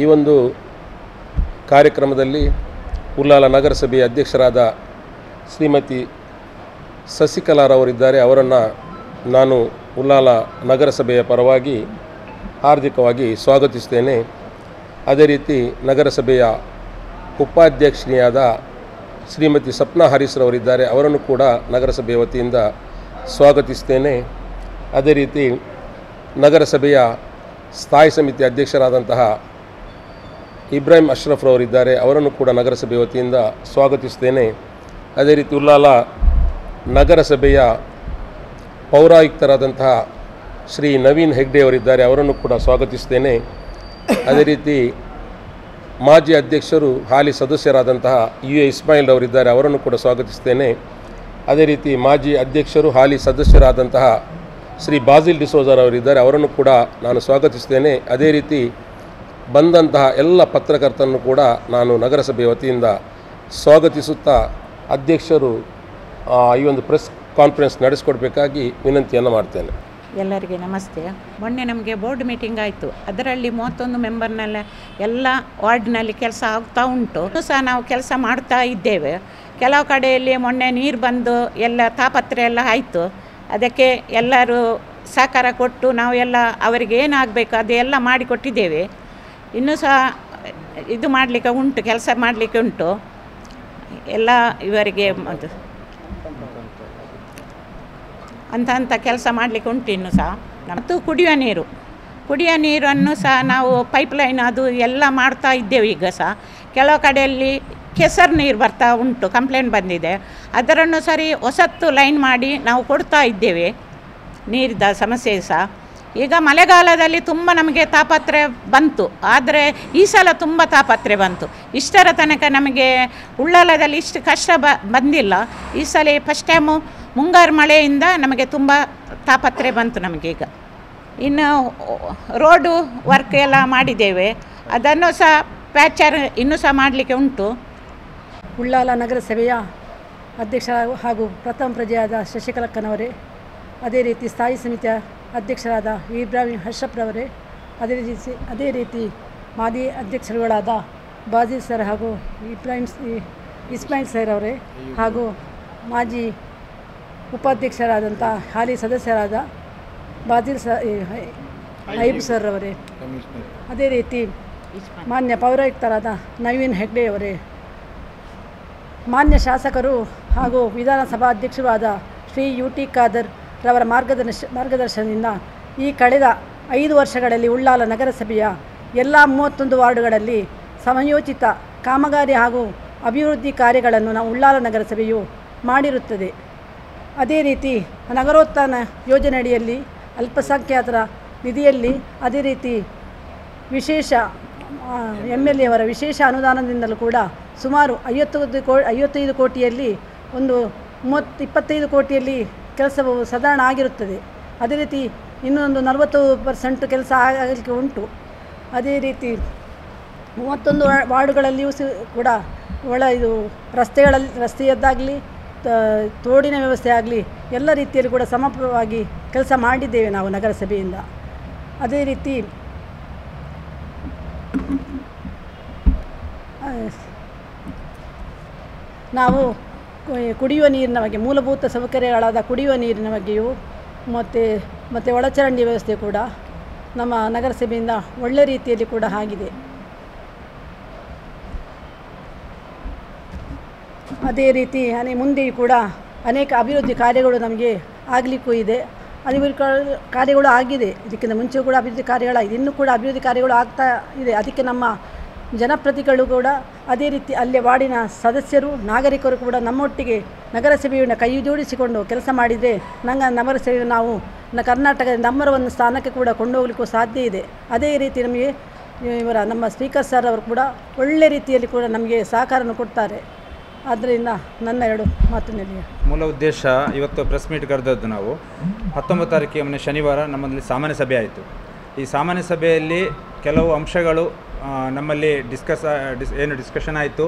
ಈ ಒಂದು ಕಾರ್ಯಕ್ರಮದಲ್ಲಿ ಉಳ್ಳಾಲ ನಗರಸಭೆಯ ಅಧ್ಯಕ್ಷರಾದ ಶ್ರೀಮತಿ ಶಶಿಕಲಾರವರಿದ್ದಾರೆ. ಅವರನ್ನು ನಾನು ಉಳ್ಳಾಲ ನಗರಸಭೆಯ ಪರವಾಗಿ ಹಾರ್ದಿಕವಾಗಿ ಸ್ವಾಗತಿಸ್ತೇನೆ. ಅದೇ ರೀತಿ ನಗರಸಭೆಯ ಉಪಾಧ್ಯಕ್ಷನಿಯಾದ ಶ್ರೀಮತಿ ಸಪ್ನಾ ಹರೀಶ್ರವರಿದ್ದಾರೆ. ಅವರನ್ನು ಕೂಡ ನಗರಸಭೆಯ ವತಿಯಿಂದ ಸ್ವಾಗತಿಸ್ತೇನೆ. ಅದೇ ರೀತಿ ನಗರಸಭೆಯ ಸ್ಥಾಯಿ ಸಮಿತಿ ಅಧ್ಯಕ್ಷರಾದಂತಹ ಇಬ್ರಾಹಿಂ ಅಶ್ರಫ್ರವರಿದ್ದಾರೆ. ಅವರನ್ನು ಕೂಡ ನಗರಸಭೆಯ ವತಿಯಿಂದ ಸ್ವಾಗತಿಸ್ತೇನೆ. ಅದೇ ರೀತಿ ಉಳ್ಳಾಲ ನಗರಸಭೆಯ ಪೌರಾಯುಕ್ತರಾದಂತಹ ಶ್ರೀ ನವೀನ್ ಹೆಗ್ಡೆ ಅವರಿದ್ದಾರೆ. ಅವರನ್ನು ಕೂಡ ಸ್ವಾಗತಿಸ್ತೇನೆ. ಅದೇ ರೀತಿ ಮಾಜಿ ಅಧ್ಯಕ್ಷರು ಹಾಲಿ ಸದಸ್ಯರಾದಂತಹ ಯು ಎ ಇಸ್ಮಾಯಿಲ್ ಅವರಿದ್ದಾರೆ. ಅವರನ್ನು ಕೂಡ ಸ್ವಾಗತಿಸ್ತೇನೆ. ಅದೇ ರೀತಿ ಮಾಜಿ ಅಧ್ಯಕ್ಷರು ಹಾಲಿ ಸದಸ್ಯರಾದಂತಹ ಶ್ರೀ ಬಾಜಿಲ್ ಡಿಸೋಜರ್ ಅವರಿದ್ದಾರೆ. ಅವರನ್ನು ಕೂಡ ನಾನು ಸ್ವಾಗತಿಸ್ತೇನೆ. ಅದೇ ರೀತಿ ಬಂದಂತಹ ಎಲ್ಲ ಪತ್ರಕರ್ತರನ್ನು ಕೂಡ ನಾನು ನಗರಸಭೆಯ ವತಿಯಿಂದ ಸ್ವಾಗತಿಸುತ್ತಾ ಅಧ್ಯಕ್ಷರು ಈ ಒಂದು ಪ್ರೆಸ್ ಕಾನ್ಫರೆನ್ಸ್ ನಡೆಸಿಕೊಡ್ಬೇಕಾಗಿ ವಿನಂತಿಯನ್ನು ಮಾಡ್ತೇನೆ. ಎಲ್ಲರಿಗೆ ನಮಸ್ತೆ. ಮೊನ್ನೆ ನಮಗೆ ಬೋರ್ಡ್ ಮೀಟಿಂಗ್ ಆಯಿತು. ಅದರಲ್ಲಿ 31 ಮೆಂಬರ್ನೆಲ್ಲ ಎಲ್ಲ ವಾರ್ಡ್ನಲ್ಲಿ ಕೆಲಸ ಆಗ್ತಾ ಉಂಟು. ಸಹ ನಾವು ಕೆಲಸ ಮಾಡ್ತಾ ಇದ್ದೇವೆ. ಕೆಲವು ಕಡೆಯಲ್ಲಿ ಮೊನ್ನೆ ನೀರು ಬಂದು ಎಲ್ಲ ತಾಪತ್ರೆ ಎಲ್ಲ ಆಯಿತು. ಅದಕ್ಕೆ ಎಲ್ಲರೂ ಸಹಕಾರ ಕೊಟ್ಟು ನಾವು ಎಲ್ಲ ಅವರಿಗೆ ಏನಾಗಬೇಕು ಅದೆಲ್ಲ ಮಾಡಿಕೊಟ್ಟಿದ್ದೇವೆ. ಇನ್ನೂ ಸಹ ಇದು ಮಾಡಲಿಕ್ಕೆ ಉಂಟು, ಕೆಲಸ ಮಾಡಲಿಕ್ಕೆ ಉಂಟು ಎಲ್ಲ ಇವರಿಗೆ ಅಂತ ಕೆಲಸ ಮಾಡಲಿಕ್ಕೆ ಉಂಟು ಇನ್ನೂ ಸಹ. ಮತ್ತು ಕುಡಿಯುವ ನೀರನ್ನು ಸಹ ನಾವು ಪೈಪ್ಲೈನ್ ಅದು ಎಲ್ಲ ಮಾಡ್ತಾ ಇದ್ದೇವೆ. ಈಗ ಸಹ ಕೆಲವು ಕಡೆಯಲ್ಲಿ ಕೆಸರು ನೀರು ಬರ್ತಾ ಉಂಟು, ಕಂಪ್ಲೇಂಟ್ ಬಂದಿದೆ. ಅದರನ್ನು ಸರಿ ಹೊಸತ್ತು ಲೈನ್ ಮಾಡಿ ನಾವು ಕೊಡ್ತಾ ಇದ್ದೇವೆ. ನೀರಿದ ಸಮಸ್ಯೆ ಸಹ ಈಗ ಮಳೆಗಾಲದಲ್ಲಿ ತುಂಬ ನಮಗೆ ತಾಪತ್ರೆ ಬಂತು. ಆದರೆ ಈ ಸಲ ತುಂಬ ತಾಪತ್ರೆ ಬಂತು. ಇಷ್ಟರ ತನಕ ನಮಗೆ ಉಳ್ಳಾಲದಲ್ಲಿ ಇಷ್ಟು ಕಷ್ಟ ಬಂದಿಲ್ಲ. ಈ ಸಲ ಫಸ್ಟ್ ಟೈಮು ಮುಂಗಾರು ಮಳೆಯಿಂದ ನಮಗೆ ತುಂಬ ತಾಪತ್ರೆ ಬಂತು ನಮಗೀಗ. ಇನ್ನು ರೋಡು ವರ್ಕ್ ಎಲ್ಲ ಮಾಡಿದ್ದೇವೆ. ಅದನ್ನು ಸಹ ಪ್ಯಾಚರ್ ಇನ್ನೂ ಸಹ ಮಾಡಲಿಕ್ಕೆ ಉಂಟು. ಉಳ್ಳಾಲ ನಗರಸಭೆಯ ಅಧ್ಯಕ್ಷ ಹಾಗೂ ಪ್ರಥಮ ಪ್ರಜೆಯಾದ ಶಶಿಕಲಕ್ಕನವರೇ, ಅದೇ ರೀತಿ ಸ್ಥಾಯಿ ಸಮಿತಿಯ ಅಧ್ಯಕ್ಷರಾದ ಇಬ್ರಾಹಿಂ ಅಶ್ರಫ್ರವರೇ, ಅದೇ ರೀತಿ ಮಾಜಿ ಅಧ್ಯಕ್ಷರುಗಳಾದ ಬಾಜಿಲ್ ಸರ್ ಹಾಗೂ ಇಸ್ಮಾಯಿಲ್ ಸರ್ ಅವರೇ, ಹಾಗೂ ಮಾಜಿ ಉಪಾಧ್ಯಕ್ಷರಾದಂಥ ಹಾಲಿ ಸದಸ್ಯರಾದ ಬಾಜಿಲ್ ಸರ್ ಐಬ್ ಸರ್ ಅವರೇ, ಅದೇ ರೀತಿ ಮಾನ್ಯ ಪೌರಾಯುಕ್ತರಾದ ನವೀನ್ ಹೆಗ್ಡೆಯವರೇ, ಮಾನ್ಯ ಶಾಸಕರು ಹಾಗೂ ವಿಧಾನಸಭಾ ಅಧ್ಯಕ್ಷರೂ ಆದ ಶ್ರೀ ಯು ಟಿ ಖಾದರ್ ರವರ ಮಾರ್ಗದರ್ಶನದಿಂದ ಈ ಕಳೆದ 5 ವರ್ಷಗಳಲ್ಲಿ ಉಳ್ಳಾಲ ನಗರಸಭೆಯ ಎಲ್ಲ 31 ವಾರ್ಡುಗಳಲ್ಲಿ ಸಮಯೋಚಿತ ಕಾಮಗಾರಿ ಹಾಗೂ ಅಭಿವೃದ್ಧಿ ಕಾರ್ಯಗಳನ್ನು ನಾವು ಉಳ್ಳಾಲ ನಗರಸಭೆಯು ಮಾಡಿರುತ್ತದೆ. ಅದೇ ರೀತಿ ನಗರೋತ್ಥಾನ ಯೋಜನೆಯಡಿಯಲ್ಲಿ ಅಲ್ಪಸಂಖ್ಯಾತರ ನಿಧಿಯಲ್ಲಿ ಅದೇ ರೀತಿ ವಿಶೇಷ MLA ಅವರ ವಿಶೇಷ ಅನುದಾನದಿಂದಲೂ ಕೂಡ ಸುಮಾರು 55 ಕೋಟಿಯಲ್ಲಿ ಒಂದು 25 ಕೋಟಿಯಲ್ಲಿ ಕೆಲಸವು ಸಾಧಾರಣ ಆಗಿರುತ್ತದೆ. ಅದೇ ರೀತಿ ಇನ್ನೊಂದು 40% ಕೆಲಸ ಆಗಲಿಕ್ಕೆ ಉಂಟು. ಅದೇ ರೀತಿ 31 ವಾರ್ಡುಗಳಲ್ಲಿಯೂ ಕೂಡ ಇದು ರಸ್ತೆಯದ್ದಾಗಲಿ ತೋಡಿನ ವ್ಯವಸ್ಥೆ ಆಗಲಿ ಎಲ್ಲ ರೀತಿಯಲ್ಲಿ ಕೂಡ ಸಮರ್ಪಕವಾಗಿ ಕೆಲಸ ಮಾಡಿದ್ದೇವೆ ನಾವು ನಗರಸಭೆಯಿಂದ. ಅದೇ ರೀತಿ ನಾವು ಕುಡಿಯುವ ನೀರಿನ ಬಗ್ಗೆ, ಮೂಲಭೂತ ಸೌಕರ್ಯಗಳಾದ ಕುಡಿಯುವ ನೀರಿನ ಬಗ್ಗೆಯೂ ಮತ್ತು ಒಳಚರಂಡಿ ವ್ಯವಸ್ಥೆ ಕೂಡ ನಮ್ಮ ನಗರಸಭೆಯಿಂದ ಒಳ್ಳೆ ರೀತಿಯಲ್ಲಿ ಕೂಡ ಆಗಿದೆ. ಅದೇ ರೀತಿ ಮುಂದೆಯೂ ಕೂಡ ಅನೇಕ ಅಭಿವೃದ್ಧಿ ಕಾರ್ಯಗಳು ನಮಗೆ ಆಗಲಿಕ್ಕೂ ಇದೆ. ಅಭಿವೃದ್ಧಿ ಕಾರ್ಯಗಳು ಆಗಿದೆ. ಇದಕ್ಕಿಂತ ಮುಂಚೆ ಕೂಡ ಅಭಿವೃದ್ಧಿ ಕಾರ್ಯಗಳಾಗಿದೆ. ಇನ್ನೂ ಕೂಡ ಅಭಿವೃದ್ಧಿ ಕಾರ್ಯಗಳು ಆಗ್ತಾ ಇದೆ. ಅದಕ್ಕೆ ನಮ್ಮ ಜನಪ್ರತಿನಿಧಿಗಳು ಕೂಡ ಅದೇ ರೀತಿ ಅಲ್ಲೇ ವಾರ್ಡಿನ ಸದಸ್ಯರು ನಾಗರಿಕರು ಕೂಡ ನಮ್ಮೊಟ್ಟಿಗೆ ನಗರಸಭೆಯನ್ನು ಕೈ ಜೋಡಿಸಿಕೊಂಡು ಕೆಲಸ ಮಾಡಿದರೆ ನಗರಸಭೆಯು ನಾವು ಕರ್ನಾಟಕದ ನಂಬರ್ 1 ಸ್ಥಾನಕ್ಕೆ ಕೂಡ ಕೊಂಡೋಗಲಿಕ್ಕೂ ಸಾಧ್ಯ ಇದೆ. ಅದೇ ರೀತಿ ನಮಗೆ ನಮ್ಮ ಸ್ಪೀಕರ್ ಸರ್ ಅವರು ಕೂಡ ಒಳ್ಳೆ ರೀತಿಯಲ್ಲಿ ಕೂಡ ನಮಗೆ ಸಹಕಾರವನ್ನು ಕೊಡ್ತಾರೆ. ಆದ್ದರಿಂದ ನನ್ನ 2 ಮಾತಿನಲ್ಲಿ ಮೂಲ ಉದ್ದೇಶ ಇವತ್ತು ಪ್ರೆಸ್ ಮೀಟ್ ಕರೆದದ್ದು ನಾವು 19 ತಾರೀಕಿಗೆ ಮೊನ್ನೆ ಶನಿವಾರ ನಮ್ಮಲ್ಲಿ ಸಾಮಾನ್ಯ ಸಭೆ ಆಯಿತು. ಈ ಸಾಮಾನ್ಯ ಸಭೆಯಲ್ಲಿ ಕೆಲವು ಅಂಶಗಳು ನಮ್ಮಲ್ಲಿ ಡಿಸ್ಕಷನ್ ಆಯಿತು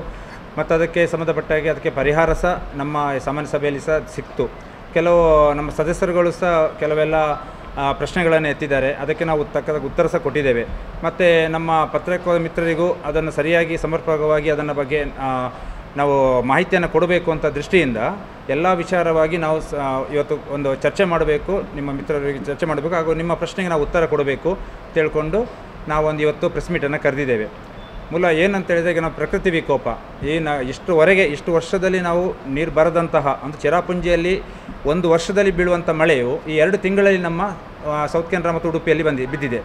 ಮತ್ತು ಅದಕ್ಕೆ ಸಂಬಂಧಪಟ್ಟಾಗೆ ಅದಕ್ಕೆ ಪರಿಹಾರ ಸಹ ನಮ್ಮ ಸಾಮಾನ್ಯ ಸಭೆಯಲ್ಲಿ ಸಹ ಸಿಕ್ತು. ಕೆಲವು ನಮ್ಮ ಸದಸ್ಯರುಗಳು ಸಹ ಕೆಲವೆಲ್ಲ ಪ್ರಶ್ನೆಗಳನ್ನು ಎತ್ತಿದ್ದಾರೆ. ಅದಕ್ಕೆ ನಾವು ತಕ್ಕದ ಉತ್ತರ ಸಹ ಕೊಟ್ಟಿದ್ದೇವೆ. ಮತ್ತು ನಮ್ಮ ಪತ್ರಿಕೋದ್ಯಮ ಮಿತ್ರರಿಗೂ ಅದನ್ನು ಸರಿಯಾಗಿ ಸಮರ್ಪಕವಾಗಿ ಅದನ್ನು ಬಗ್ಗೆ ನಾವು ಮಾಹಿತಿಯನ್ನು ಕೊಡಬೇಕು ಅಂತ ದೃಷ್ಟಿಯಿಂದ ಎಲ್ಲ ವಿಚಾರವಾಗಿ ನಾವು ಇವತ್ತು ಒಂದು ಚರ್ಚೆ ಮಾಡಬೇಕು, ನಿಮ್ಮ ಮಿತ್ರರಿಗೆ ಚರ್ಚೆ ಮಾಡಬೇಕು, ಹಾಗೂ ನಿಮ್ಮ ಪ್ರಶ್ನೆಗೆ ನಾವು ಉತ್ತರ ಕೊಡಬೇಕು ತಿಳ್ಕೊಂಡು ನಾವೊಂದು ಇವತ್ತು ಪ್ರೆಸ್ ಮೀಟನ್ನು ಕರೆದಿದ್ದೇವೆ. ಮೂಲ ಏನಂತ ಹೇಳಿದ್ರೆ, ಈಗ ನಾವು ಪ್ರಕೃತಿ ವಿಕೋಪ ಇಷ್ಟು ವರ್ಷದಲ್ಲಿ ನಾವು ನೀರು ಬರದಂತಹ ಒಂದು ಚಿರಾಪುಂಜಿಯಲ್ಲಿ ಒಂದು ವರ್ಷದಲ್ಲಿ ಬೀಳುವಂಥ ಮಳೆಯು ಈ 2 ತಿಂಗಳಲ್ಲಿ ನಮ್ಮ ಸೌತ್ ಕೆನರಾ ಮತ್ತು ಉಡುಪಿಯಲ್ಲಿ ಬಿದ್ದಿದೆ.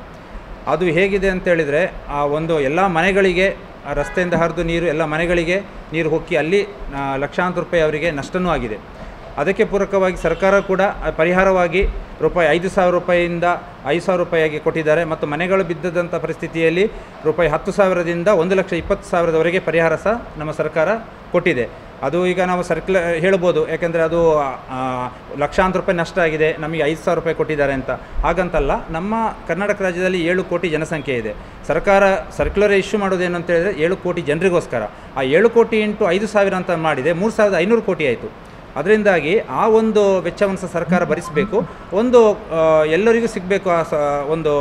ಅದು ಹೇಗಿದೆ ಅಂತ ಹೇಳಿದರೆ, ಆ ಒಂದು ಎಲ್ಲ ಮನೆಗಳಿಗೆ ರಸ್ತೆಯಿಂದ ಹರಿದು ನೀರು ಎಲ್ಲ ಮನೆಗಳಿಗೆ ನೀರು ಹೊಕ್ಕಿ ಅಲ್ಲಿ ಲಕ್ಷಾಂತರ ರೂಪಾಯಿ ಅವರಿಗೆ ನಷ್ಟವೂ ಆಗಿದೆ. ಅದಕ್ಕೆ ಪೂರಕವಾಗಿ ಸರ್ಕಾರ ಕೂಡ ಪರಿಹಾರವಾಗಿ ರೂಪಾಯಿ 5,000 ರೂಪಾಯಿಯಿಂದ 5,000 ರೂಪಾಯಿಯಾಗಿ ಕೊಟ್ಟಿದ್ದಾರೆ. ಮತ್ತು ಮನೆಗಳು ಬಿದ್ದದಂಥ ಪರಿಸ್ಥಿತಿಯಲ್ಲಿ ರೂಪಾಯಿ 10,000ದಿಂದ 1,20,000ವರೆಗೆ ಪರಿಹಾರ ಸಹ ನಮ್ಮ ಸರ್ಕಾರ ಕೊಟ್ಟಿದೆ. ಅದು ಈಗ ನಾವು ಹೇಳ್ಬೋದು, ಯಾಕೆಂದರೆ ಅದು ಲಕ್ಷಾಂತರ ರೂಪಾಯಿ ನಷ್ಟ ಆಗಿದೆ, ನಮಗೆ 5,000 ರೂಪಾಯಿ ಕೊಟ್ಟಿದ್ದಾರೆ ಅಂತ. ಹಾಗಂತಲ್ಲ, ನಮ್ಮ ಕರ್ನಾಟಕ ರಾಜ್ಯದಲ್ಲಿ 7 ಕೋಟಿ ಜನಸಂಖ್ಯೆ ಇದೆ. ಸರ್ಕಾರ ಸರ್ಕ್ಯುಲರ್ ಇಶ್ಯೂ ಮಾಡೋದೇನು ಅಂತ ಹೇಳಿದರೆ 7 ಕೋಟಿ ಜನರಿಗೋಸ್ಕರ. ಆ 7 ಕೋಟಿ ಇಂಟು 5,000 ಅಂತ ಮಾಡಿದೆ 3,500 ಕೋಟಿ ಆಯಿತು. ಅದರಿಂದಾಗಿ ಆ ಒಂದು ವೆಚ್ಚವನ್ನು ಸಹ ಸರ್ಕಾರ ಭರಿಸಬೇಕು. ಒಂದು ಎಲ್ಲರಿಗೂ ಸಿಗಬೇಕು ಒಂದು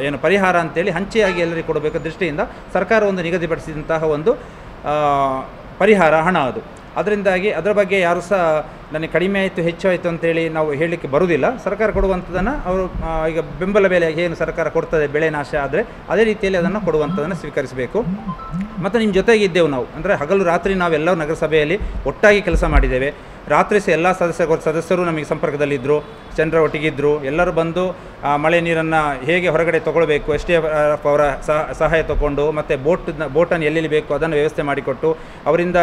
ಏನು ಪರಿಹಾರ ಅಂತೇಳಿ ಹಂಚಿಯಾಗಿ ಎಲ್ಲರಿಗೂ ಕೊಡಬೇಕು ದೃಷ್ಟಿಯಿಂದ ಸರ್ಕಾರ ಒಂದು ನಿಗದಿಪಡಿಸಿದಂತಹ ಒಂದು ಪರಿಹಾರ ಹಣ ಅದು. ಅದರಿಂದಾಗಿ ಅದರ ಬಗ್ಗೆ ಯಾರು ಸಹ ನನಗೆ ಕಡಿಮೆ ಆಯಿತು ಹೆಚ್ಚು ಆಯಿತು ಅಂತೇಳಿ ನಾವು ಹೇಳಲಿಕ್ಕೆ ಬರುವುದಿಲ್ಲ. ಸರ್ಕಾರ ಕೊಡುವಂಥದ್ದನ್ನು ಅವರು ಈಗ ಬೆಂಬಲ ಬೆಲೆ ಏನು ಸರ್ಕಾರ ಕೊಡ್ತದೆ ಬೆಳೆ ನಾಶ ಆದರೆ ಅದೇ ರೀತಿಯಲ್ಲಿ ಅದನ್ನು ಕೊಡುವಂಥದ್ದನ್ನು ಸ್ವೀಕರಿಸಬೇಕು. ಮತ್ತು ನಿಮ್ಮ ಜೊತೆಗೆ ಇದ್ದೆವು ನಾವು, ಅಂದರೆ ಹಗಲು ರಾತ್ರಿ ನಾವೆಲ್ಲರೂ ನಗರಸಭೆಯಲ್ಲಿ ಒಟ್ಟಾಗಿ ಕೆಲಸ ಮಾಡಿದ್ದೇವೆ. ರಾತ್ರಿ ಸಹ ಎಲ್ಲ ಸದಸ್ಯರು ನಮಗೆ ಸಂಪರ್ಕದಲ್ಲಿದ್ದರು, ಜನರ ಒಟ್ಟಿಗಿದ್ದರು. ಎಲ್ಲರೂ ಬಂದು ಮಳೆ ನೀರನ್ನು ಹೇಗೆ ಹೊರಗಡೆ ತೊಗೊಳ್ಬೇಕು, SDF ಅವರ ಸಹಾಯ ತಗೊಂಡು, ಮತ್ತು ಬೋಟನ್ನು ಎಲ್ಲೆಲ್ಲಿ ಬೇಕು ಅದನ್ನು ವ್ಯವಸ್ಥೆ ಮಾಡಿಕೊಟ್ಟು ಅವರಿಂದ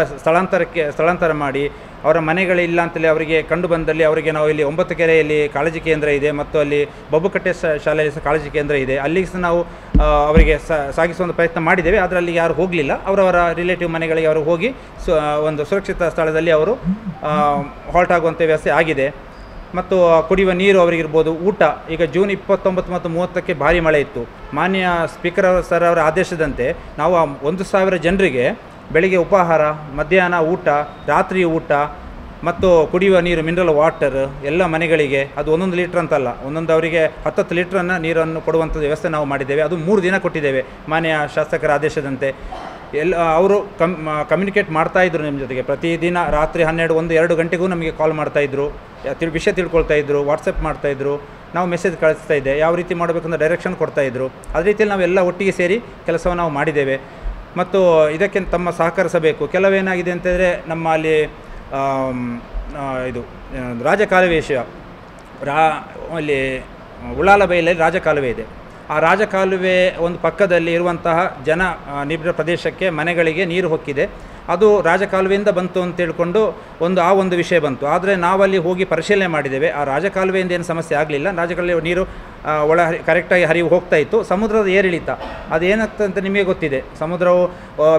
ಸ್ಥಳಾಂತರ ಮಾಡಿ, ಅವರ ಮನೆಗಳಿಲ್ಲ ಅಂತಲೇ ಅವರಿಗೆ ಕಂಡು ಬಂದಲ್ಲಿ ಅವರಿಗೆ ನಾವು ಇಲ್ಲಿ 9 ಕೆರೆಯಲ್ಲಿ ಕಾಳಜಿ ಕೇಂದ್ರ ಇದೆ ಮತ್ತು ಅಲ್ಲಿ ಬಬ್ಬುಕಟ್ಟೆ ಶಾಲೆಯಲ್ಲಿ ಸಹ ಕಾಳಜಿ ಕೇಂದ್ರ ಇದೆ, ಅಲ್ಲಿಗೆ ಸಹ ನಾವು ಅವರಿಗೆ ಸಾಗಿಸುವಂಥ ಪ್ರಯತ್ನ ಮಾಡಿದ್ದೇವೆ. ಆದರೆ ಅಲ್ಲಿ ಯಾರು ಹೋಗಲಿಲ್ಲ. ಅವರವರ ರಿಲೇಟಿವ್ ಮನೆಗಳಿಗೆ ಅವರು ಹೋಗಿ ಒಂದು ಸುರಕ್ಷಿತ ಸ್ಥಳದಲ್ಲಿ ಅವರು ಹಾಲ್ಟ್ ಆಗುವಂಥ ವ್ಯವಸ್ಥೆ ಆಗಿದೆ. ಮತ್ತು ಕುಡಿಯುವ ನೀರು ಅವರಿಗಿರ್ಬೋದು, ಊಟ. ಈಗ ಜೂನ್ 29 ಮತ್ತು 30ಕ್ಕೆ ಭಾರಿ ಮಳೆ ಇತ್ತು. ಮಾನ್ಯ ಸ್ಪೀಕರ್ ಸರ್ ಅವರ ಆದೇಶದಂತೆ ನಾವು 1,000 ಜನರಿಗೆ ಬೆಳಿಗ್ಗೆ ಉಪಹಾರ, ಮಧ್ಯಾಹ್ನ ಊಟ, ರಾತ್ರಿ ಊಟ ಮತ್ತು ಕುಡಿಯುವ ನೀರು, ಮಿನರಲ್ ವಾಟರ್ ಎಲ್ಲ ಮನೆಗಳಿಗೆ ಅದು 1 ಲೀಟ್ರ್ ಅಂತಲ್ಲ, ಅವರಿಗೆ 10 ಲೀಟ್ರನ್ನು ನೀರನ್ನು ಕೊಡುವಂಥ ವ್ಯವಸ್ಥೆ ನಾವು ಮಾಡಿದ್ದೇವೆ. ಅದು 3 ದಿನ ಕೊಟ್ಟಿದ್ದೇವೆ ಮಾನ್ಯ ಶಾಸಕರ ಆದೇಶದಂತೆ. ಅವರು ಕಮ್ಯುನಿಕೇಟ್ ಮಾಡ್ತಾಯಿದ್ರು ನಿಮ್ಮ ಜೊತೆಗೆ. ಪ್ರತಿದಿನ ರಾತ್ರಿ 12, 1, 2 ಗಂಟೆಗೂ ನಮಗೆ ಕಾಲ್ ಮಾಡ್ತಾಯಿದ್ರು, ವಿಷಯ ತಿಳ್ಕೊಳ್ತಾಯಿದ್ರು, ವಾಟ್ಸಪ್ ಮಾಡ್ತಾಯಿದ್ರು, ನಾವು ಮೆಸೇಜ್ ಕಳಿಸ್ತಾ ಇದ್ದೆ, ಯಾವ ರೀತಿ ಮಾಡಬೇಕಂತ ಡೈರೆಕ್ಷನ್ ಕೊಡ್ತಾಯಿದ್ರು. ಅದೇ ರೀತಿಯಲ್ಲಿ ನಾವೆಲ್ಲ ಒಟ್ಟಿಗೆ ಸೇರಿ ಕೆಲಸವನ್ನು ನಾವು ಮಾಡಿದ್ದೇವೆ. ಮತ್ತು ಇದಕ್ಕೆ ತಮ್ಮ ಸಹಕರಿಸಬೇಕು. ಕೆಲವೇನಾಗಿದೆ ಅಂತಂದರೆ, ನಮ್ಮ ಅಲ್ಲಿ ಇದು ರಾಜಕಾಲುವೆ ವಿಷಯ, ಅಲ್ಲಿ ಉಳ್ಳಾಲ ಬೈಲಲ್ಲಿ ರಾಜಕಾಲುವೆ ಇದೆ. ಆ ರಾಜಕಾಲುವೆ ಒಂದು ಪಕ್ಕದಲ್ಲಿ ಇರುವಂತಹ ನಿಬಿಡ ಪ್ರದೇಶಕ್ಕೆ ಮನೆಗಳಿಗೆ ನೀರು ಹೊಕ್ಕಿದೆ. ಅದು ರಾಜಕಾಲುವೆಯಿಂದ ಬಂತು ಅಂತ ತಿಳ್ಕೊಂಡು ಒಂದು ವಿಷಯ ಬಂತು. ಆದರೆ ನಾವಲ್ಲಿ ಹೋಗಿ ಪರಿಶೀಲನೆ ಮಾಡಿದ್ದೇವೆ. ಆ ರಾಜಕಾಲುವೆಯಿಂದ ಏನು ಸಮಸ್ಯೆ ಆಗಲಿಲ್ಲ. ರಾಜಕಾಲುವೆ ನೀರು ಕರೆಕ್ಟಾಗಿ ಹರಿವು ಹೋಗ್ತಾ ಇತ್ತು. ಸಮುದ್ರದ ಏರಿಳಿತ ಅದೇನಾಗ್ತದೆ ಅಂತ ನಿಮಗೆ ಗೊತ್ತಿದೆ. ಸಮುದ್ರವು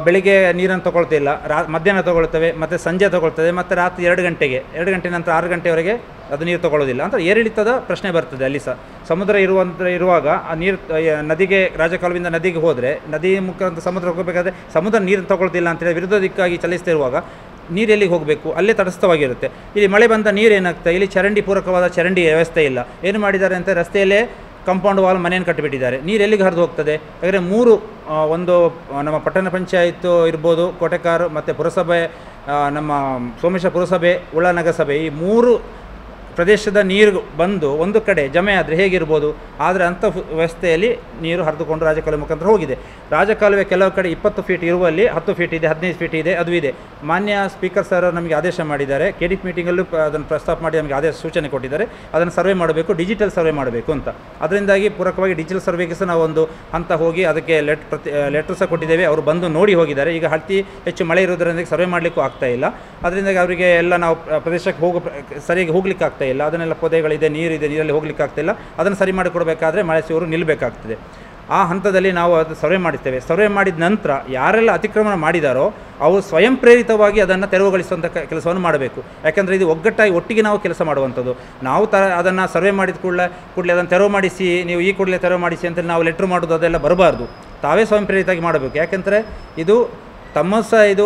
ಬೆಳಿಗ್ಗೆ ನೀರನ್ನು ತೊಗೊಳ್ತಿಲ್ಲ, ಮಧ್ಯಾಹ್ನ ತೊಗೊಳ್ತವೆ, ಮತ್ತು ಸಂಜೆ ತೊಗೊಳ್ತದೆ, ಮತ್ತು ರಾತ್ರಿ 2 ಗಂಟೆ ನಂತರ 6 ಗಂಟೆವರೆಗೆ ಅದು ನೀರು ತೊಗೊಳ್ಳೋದಿಲ್ಲ. ಅಂತ ಏರಿಳಿತದ ಪ್ರಶ್ನೆ ಬರ್ತದೆ ಅಲ್ಲಿ ಸಹ. ಸಮುದ್ರ ಇರುವಾಗ ಆ ನೀರು ನದಿಗೆ, ರಾಜಕಾಲುವೆಯಿಂದ ನದಿಗೆ ಹೋದರೆ, ನದಿ ಮುಖಾಂತರ ಸಮುದ್ರ ಹೋಗಬೇಕಾದ್ರೆ ಸಮುದ್ರ ನೀರನ್ನು ತೊಗೊಳ್ತಿಲ್ಲ ಅಂತೇಳಿ ವಿರುದ್ಧ ದಿಕ್ಕಾಗಿ ಚಲಿಸ್ತಿರುವಾಗ ನೀರು ಎಲ್ಲಿಗೆ ಹೋಗಬೇಕು, ಅಲ್ಲೇ ತಟಸ್ಥವಾಗಿರುತ್ತೆ. ಇಲ್ಲಿ ಮಳೆ ಬಂದ ನೀರು ಏನಾಗ್ತದೆ, ಇಲ್ಲಿ ಪೂರಕವಾದ ಚರಂಡಿ ವ್ಯವಸ್ಥೆ ಇಲ್ಲ. ಏನು ಮಾಡಿದ್ದಾರೆ ಅಂತ ರಸ್ತೆಯಲ್ಲೇ ಕಾಂಪೌಂಡ್ ವಾಲ್ ಮನೆಯನ್ನು ಕಟ್ಟಿಬಿಟ್ಟಿದ್ದಾರೆ. ನೀರು ಎಲ್ಲಿಗೆ ಹರಿದು ಹೋಗ್ತದೆ? ಯಾಕಂದರೆ 3 ಒಂದು ನಮ್ಮ ಪಟ್ಟಣ ಪಂಚಾಯತ್ ಇರ್ಬೋದು, ಕೋಟೆಕಾರ್, ಮತ್ತು ಪುರಸಭೆ, ನಮ್ಮ ಸೋಮೇಶ್ವರ ಪುರಸಭೆ, ಉಳ್ಳಾಲ ನಗರಸಭೆ, ಈ 3 ಪ್ರದೇಶದ ನೀರು ಬಂದು ಒಂದು ಕಡೆ ಜಮೆ ಆದರೆ ಹೇಗಿರ್ಬೋದು. ಆದರೆ ಅಂಥ ವ್ಯವಸ್ಥೆಯಲ್ಲಿ ನೀರು ಹರಿದುಕೊಂಡು ರಾಜಕಾಲುವೆ ಮುಖಾಂತರ ಹೋಗಿದೆ. ರಾಜಕಾಲುವೆ ಕೆಲವು ಕಡೆ 20 ಫೀಟ್ ಇರುವಲ್ಲಿ 10 ಫೀಟ್ ಇದೆ, 15 ಫೀಟ್ ಇದೆ, ಅದು ಇದೆ. ಮಾನ್ಯ ಸ್ಪೀಕರ್ ಸರ್ ನಮಗೆ ಆದೇಶ ಮಾಡಿದ್ದಾರೆ. KDP ಮೀಟಿಂಗಲ್ಲೂ ಅದನ್ನು ಪ್ರಸ್ತಾಪ ಮಾಡಿ ನಮಗೆ ಆದೇಶ ಸೂಚನೆ ಕೊಟ್ಟಿದ್ದಾರೆ. ಅದನ್ನು ಸರ್ವೆ ಮಾಡಬೇಕು, ಡಿಜಿಟಲ್ ಸರ್ವೆ ಮಾಡಬೇಕು ಅಂತ. ಅದರಿಂದಾಗಿ ಪೂರಕವಾಗಿ ಡಿಜಿಟಲ್ ಸರ್ವೆಗೆ ಸಹ ನಾವು ಒಂದು ಹಂತ ಹೋಗಿ ಅದಕ್ಕೆ ಲೆಟ್ರ್ ಸಹ ಕೊಟ್ಟಿದ್ದೇವೆ. ಅವರು ಬಂದು ನೋಡಿ ಹೋಗಿದ್ದಾರೆ. ಈಗ ಹೆಚ್ಚು ಮಳೆ ಇರೋದ್ರಿಂದ ಸರ್ವೆ ಮಾಡಲಿಕ್ಕೂ ಆಗ್ತಾ ಇಲ್ಲ. ಅದರಿಂದಾಗಿ ಅವರಿಗೆ ಎಲ್ಲ ನಾವು ಪ್ರದೇಶಕ್ಕೆ ಸರಿಯಾಗಿ ಹೋಗ್ಲಿಕ್ಕೆ ಆಗ್ತಾ ಇಲ್ಲ. ಅದನ್ನೆಲ್ಲ ಪೊದೆಗಳಿದೆ, ನೀರಿದೆ, ನೀರಲ್ಲಿ ಹೋಗ್ಲಿಕ್ಕೆ ಆಗ್ತಿಲ್ಲ. ಅದನ್ನು ಸರಿ ಮಾಡಿಕೊಡ್ಬೇಕಾದ್ರೆ ಮಳೆ ಸಿವರು ನಿಲ್ಲಬೇಕಾಗ್ತದೆ. ಆ ಹಂತದಲ್ಲಿ ನಾವು ಅದು ಸರ್ವೆ ಮಾಡುತ್ತೇವೆ. ಸರ್ವೆ ಮಾಡಿದ ನಂತರ ಯಾರೆಲ್ಲ ಅತಿಕ್ರಮಣ ಮಾಡಿದಾರೋ ಅವರು ಸ್ವಯಂ ಪ್ರೇರಿತವಾಗಿ ಅದನ್ನು ತೆರವುಗೊಳಿಸುವಂಥ ಕೆಲಸವನ್ನು ಮಾಡಬೇಕು. ಯಾಕೆಂದರೆ ಇದು ಒಟ್ಟಿಗೆ ನಾವು ಕೆಲಸ ಮಾಡುವಂಥದ್ದು. ನಾವು ಅದನ್ನು ಸರ್ವೆ ಮಾಡಿದ ಕೂಡಲೇ ಅದನ್ನು ತೆರವು ಮಾಡಿಸಿ, ನೀವು ಈ ಕೂಡಲೇ ತೆರವು ಮಾಡಿಸಿ ಅಂತೇಳಿ ನಾವು ಲೆಟ್ರ್ ಮಾಡೋದು ಅದೆಲ್ಲ ಬರಬಾರ್ದು. ತಾವೇ ಸ್ವಯಂ ಪ್ರೇರಿತವಾಗಿ ಮಾಡಬೇಕು. ಯಾಕೆಂದರೆ ಇದು ತಮ್ಮ ಸಹ ಇದು